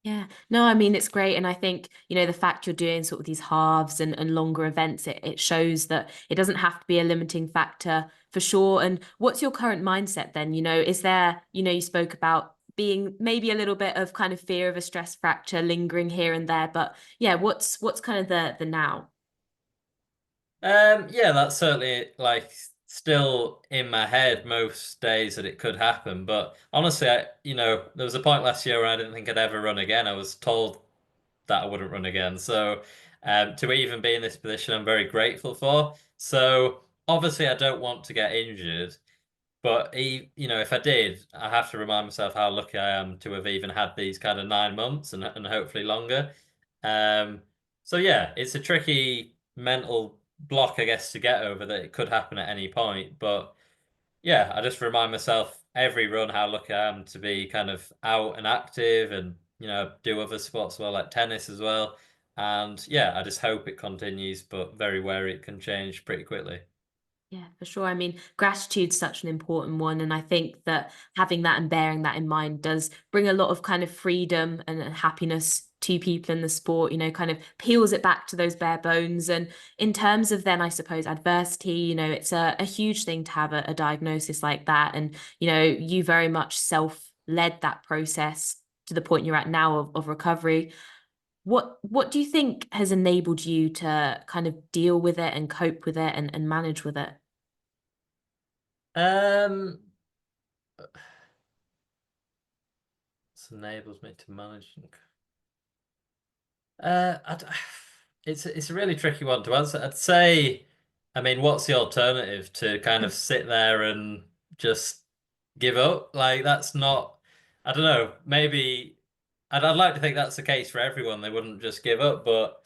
Yeah, no, I mean, it's great. And I think, the fact you're doing sort of these halves and longer events, it shows that it doesn't have to be a limiting factor for sure. And what's your current mindset then? Is there, you spoke about being maybe a little bit of kind of fear of a stress fracture lingering here and there, but yeah, what's kind of the now? Yeah, that's certainly like still in my head most days that it could happen. But honestly, there was a point last year where I didn't think I'd ever run again. I was told that I wouldn't run again. So to even be in this position, I'm very grateful for. So obviously, I don't want to get injured, but if I did, I have to remind myself how lucky I am to have even had these kind of 9 months and hopefully longer. Um, so yeah, it's a tricky mental block, I guess, to get over that it could happen at any point. But yeah, I just remind myself every run how lucky I am to be kind of out and active and, do other sports as well, like tennis as well. And yeah, I just hope it continues, but very wary it can change pretty quickly. Yeah, for sure. I mean, gratitude's such an important one. And I think that having that and bearing that in mind does bring a lot of kind of freedom and happiness to people in the sport, kind of peels it back to those bare bones. And in terms of then, I suppose, adversity, it's a huge thing to have a diagnosis like that. And, you very much self-led that process to the point you're at now of recovery. What do you think has enabled you to kind of deal with it and cope with it and manage with it? Um, this enables me to manage. It's a really tricky one to answer. I'd say, I mean, what's the alternative to kind of sit there and just give up? Like that's not, I don't know. Maybe I'd like to think that's the case for everyone. They wouldn't just give up, but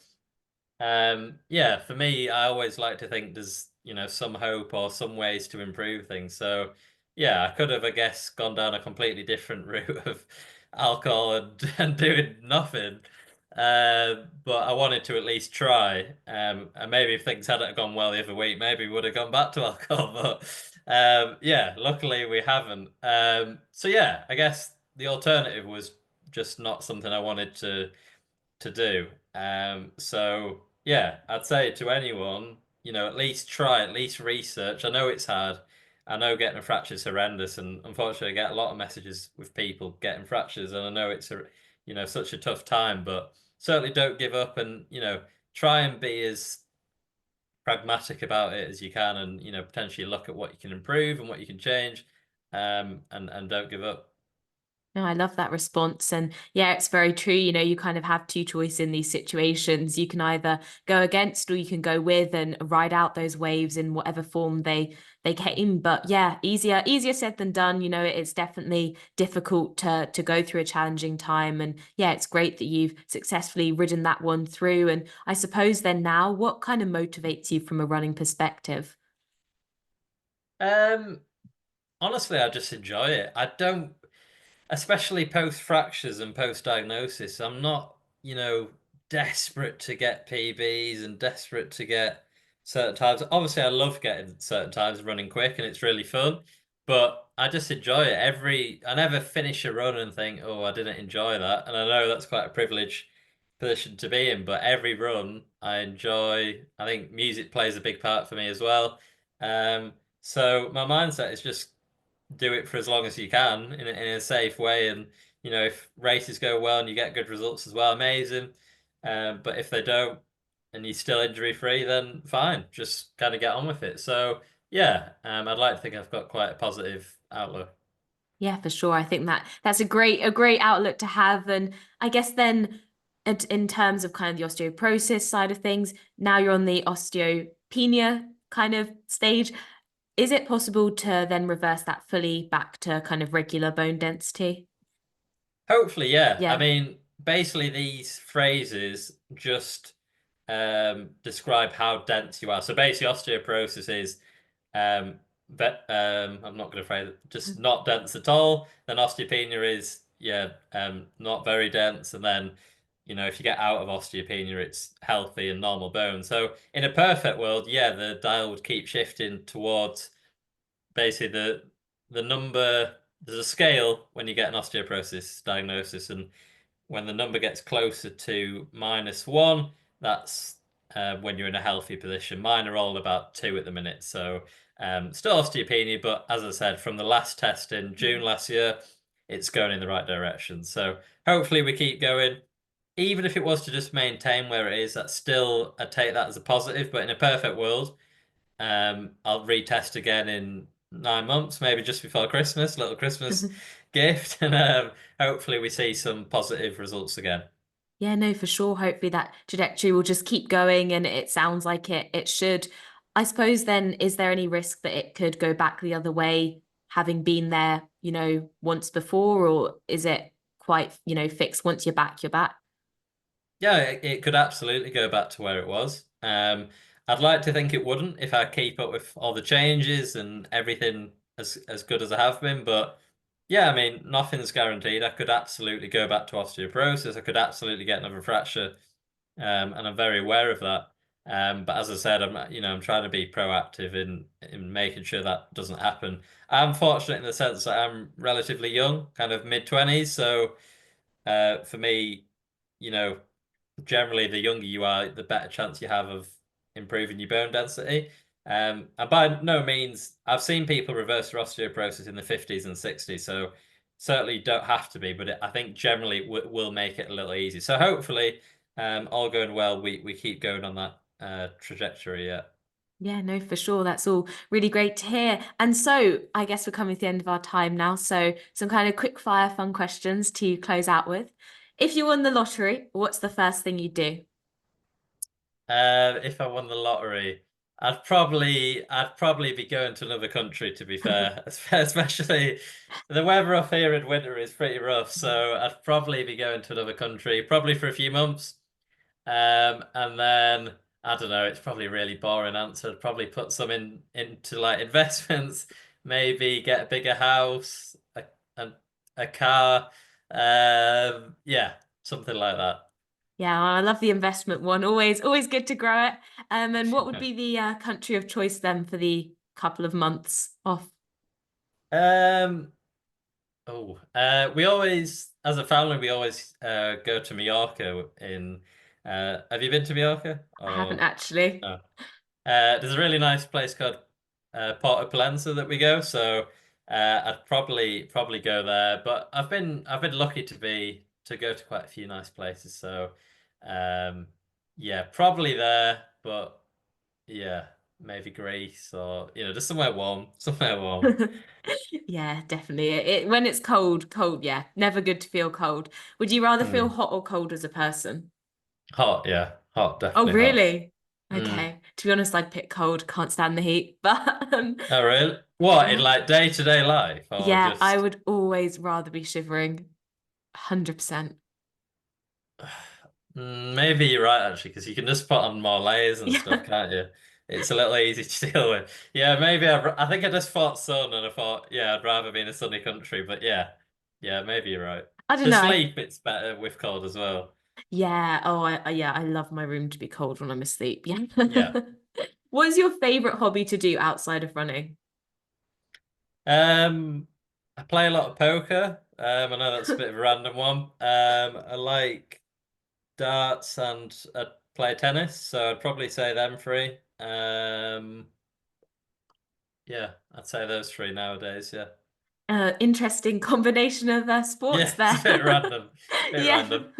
yeah, for me, I always like to think there's, some hope or some ways to improve things. So, yeah, I could have, I guess, gone down a completely different route of alcohol and doing nothing. But I wanted to at least try. And maybe if things hadn't gone well the other week, maybe we would have gone back to alcohol. But yeah, luckily we haven't. So yeah, I guess the alternative was just not something I wanted to do. So yeah, I'd say to anyone, at least try, at least research. I know it's hard. I know getting a fracture is horrendous, and unfortunately, I get a lot of messages with people getting fractures, and I know it's such a tough time, but certainly don't give up, and try and be as pragmatic about it as you can, and potentially look at what you can improve and what you can change, and don't give up. No, I love that response. And yeah, it's very true. You kind of have two choices in these situations. You can either go against or you can go with and ride out those waves in whatever form they came. But yeah, easier said than done. It's definitely difficult to go through a challenging time. And yeah, it's great that you've successfully ridden that one through. And I suppose then now, what kind of motivates you from a running perspective? Um, Honestly, I just enjoy it. I don't. Especially post fractures and post diagnosis, I'm not, desperate to get PBs and desperate to get certain times. Obviously, I love getting certain times running quick and it's really fun, but I just enjoy it. I never finish a run and think, oh, I didn't enjoy that. And I know that's quite a privileged position to be in, but every run I enjoy. I think music plays a big part for me as well. So my mindset is just do it for as long as you can in a safe way. And if races go well and you get good results as well, amazing. But if they don't and you're still injury free, then fine, just kind of get on with it. So yeah, I'd like to think I've got quite a positive outlook. Yeah, for sure. I think that's a great outlook to have. And I guess then in terms of kind of the osteoporosis side of things, now you're on the osteopenia kind of stage. is it possible to then reverse that fully back to kind of regular bone density? Hopefully, yeah. I Yeah. mean, basically these phrases just describe how dense you are. So basically, osteoporosis is but I'm not going to phrase it, just not dense at all. Then osteopenia is not very dense, and then if you get out of osteopenia, it's healthy and normal bone. So in a perfect world, yeah, the dial would keep shifting towards basically the number. There's a scale when you get an osteoporosis diagnosis, and when the number gets closer to -1, that's when you're in a healthy position. Mine are all about 2 at the minute, so still osteopenia, but as I said, from the last test in June last year, it's going in the right direction. So hopefully we keep going. Even if it was to just maintain where it is, that's still, I take that as a positive. But in a perfect world, I'll retest again in 9 months, maybe just before Christmas, little Christmas gift, and hopefully we see some positive results again. Yeah, no, for sure. Hopefully that trajectory will just keep going and it sounds like it should. I suppose then, is there any risk that it could go back the other way, having been there, once before, or is it quite, fixed once you're back, you're back? Yeah, it could absolutely go back to where it was. I'd like to think it wouldn't if I keep up with all the changes and everything as good as I have been. But yeah, I mean, nothing's guaranteed. I could absolutely go back to osteoporosis. I could absolutely get another fracture, and I'm very aware of that. But as I said, I'm trying to be proactive in making sure that doesn't happen. I'm fortunate in the sense that I'm relatively young, kind of mid-20s. So for me, you know generally the younger you are, the better chance you have of improving your bone density. And by no means, I've seen people reverse their osteoporosis in the 50s and 60s, so certainly don't have to be, but I think generally it will make it a little easier. So hopefully, all going well, we keep going on that trajectory. Yeah. Yeah, no, for sure. That's all really great to hear. And so I guess we're coming to the end of our time now. So some kind of quick fire fun questions to close out with. If you won the lottery, what's the first thing you'd do? If I won the lottery, I'd probably be going to another country, to be fair. Especially the weather up here in winter is pretty rough, so I'd probably be going to another country, probably for a few months. And then I don't know, it's probably a really boring answer. I'd probably put some into like investments, maybe get a bigger house, a, a car, yeah, something like that. Yeah, I love the investment one. Always good to grow it. And what would be the country of choice then for the couple of months off? Um, we always, as a family, we always go to Mallorca have you been to Mallorca? I haven't Or actually. no? There's a really nice place called Porto Pollensa that we go, so I'd probably go there. But I've been lucky to go to quite a few nice places, so um, yeah, probably there. But yeah, maybe Greece or just somewhere warm, somewhere warm. Yeah, definitely. When it's cold, cold, yeah, never good to feel cold. Would you rather feel Hmm. hot or cold as a person? Hot, yeah, hot, Oh, definitely hot. really? Hmm. Okay. To be honest, I'd pick cold. Can't stand the heat. But Oh, really? What, in yeah, like day-to-day life or yeah, I just would always rather be shivering. 100%. maybe you're right actually, because you can just put on more layers and stuff, Yeah. can't you? It's a little easy to deal with. Yeah, maybe I think I just thought sun and I thought, yeah, I'd rather be in a sunny country, but yeah. Yeah, maybe you're right. I don't To know. sleep, it's better with cold as well. Yeah. Oh, yeah, I love my room to be cold when I'm asleep. Yeah. Yeah. What is your favorite hobby to do outside of running? Um, I play a lot of poker. I know that's a bit of a random one. I like darts and I play tennis, so I'd probably say them three. Yeah, I'd say those three nowadays. Yeah, Interesting combination of sports yeah, it's a there. bit random, bit Yeah. random.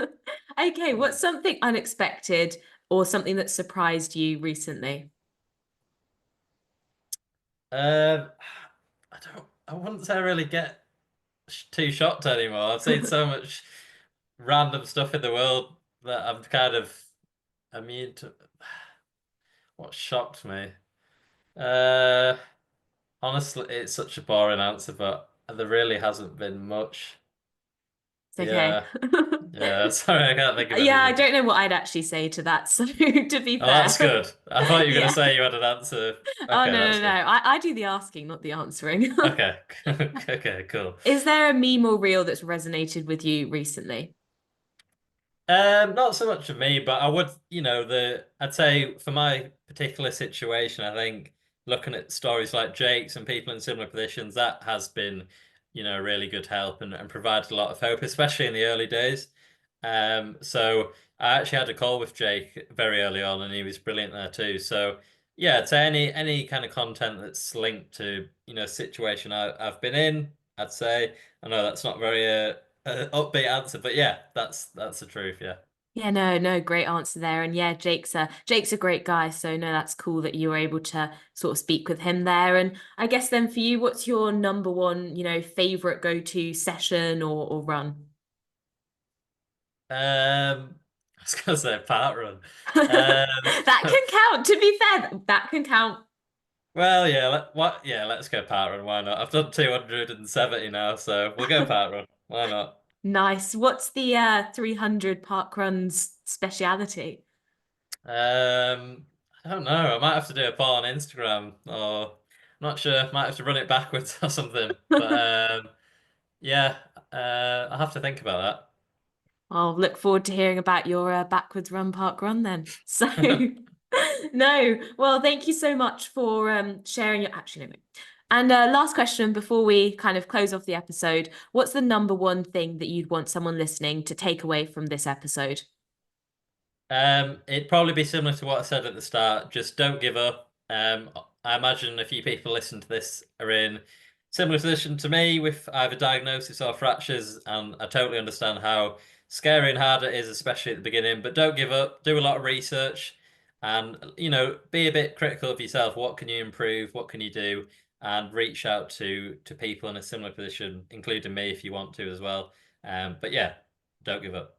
Okay, Hmm. what's something unexpected or something that surprised you recently? Um, I wouldn't say I really get too shocked anymore. I've seen so much random stuff in the world that I'm kind of immune to. What shocked me? Uh, Honestly, it's such a boring answer, but there really hasn't been much. It's okay. Yeah, yeah. Sorry, I can't think of Yeah, I anything. don't know what I'd actually say to that. So to be Oh, that's fair, good. I thought you were going to yeah. say you had an answer. Oh, Okay, no, that's no, no. good. I do the asking, not the answering. Okay, okay, cool. Is there a meme or reel that's resonated with you recently? Not so much of me, but I would, I'd say for my particular situation, I think looking at stories like Jake's and people in similar positions, that has been, really good help and provided a lot of hope, especially in the early days. So I actually had a call with Jake very early on, and he was brilliant there too. So yeah, to any kind of content that's linked to, situation I've been in, I'd say. I know that's not very upbeat answer, but yeah, that's the truth. Yeah. Yeah, no, no, great answer there. And yeah, Jake's a great guy. So no, that's cool that you were able to sort of speak with him there. And I guess then for you, what's your number one, favorite go-to session or run? I was gonna say park run. That can count. To be fair, that can count. Well, yeah, Yeah, let's go park run. Why not? I've done 270 now, so we'll go park run. Why not? Nice. What's the 300 park runs speciality? I don't know. I might have to do a poll on Instagram, or I'm not sure. Might have to run it backwards or something. But yeah, I'll have to think about I'll look forward to hearing about your backwards run park run then. So, that. no, well, thank you so much for sharing your actually no. And last question before we kind of close off the episode, what's the number one thing that you'd want someone listening to take away from this episode? It'd probably be similar to what I said at the start. Just don't give up. I imagine a few people listening to this are in similar position to me with either diagnosis or fractures, and I totally understand how scary and hard it is, especially at the beginning. But don't give up. Do a lot of research, and be a bit critical of yourself. What can you improve? What can you do? And reach out to people in a similar position, including me, if you want to as well. But yeah, don't give up.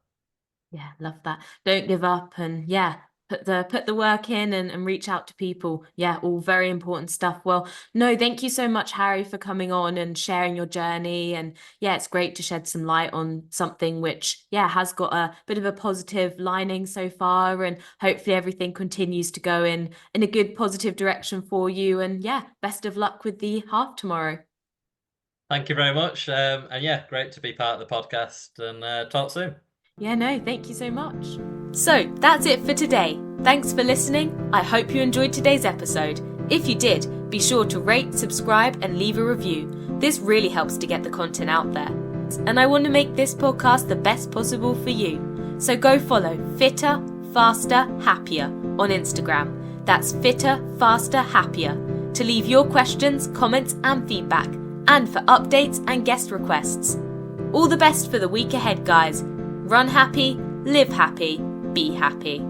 Yeah, love that. Don't give up and yeah, put the work in and reach out to people. Yeah, all very important stuff. Well, no, thank you so much, Harry, for coming on and sharing your journey. And yeah, it's great to shed some light on something which, yeah, has got a bit of a positive lining so far. And hopefully everything continues to go in a good positive direction for you. And yeah, best of luck with the half tomorrow. Thank you very much. And yeah, great to be part of the podcast and talk soon. Yeah, no, thank you so much. So that's it for today. Thanks for listening. I hope you enjoyed today's episode. If you did, be sure to rate, subscribe, and leave a review. This really helps to get the content out there. And I want to make this podcast the best possible for you. So go follow Fitter, Faster, Happier on Instagram. That's Fitter, Faster, Happier to leave your questions, comments, and feedback, and for updates and guest requests. All the best for the week ahead, guys. Run happy, live happy, be happy.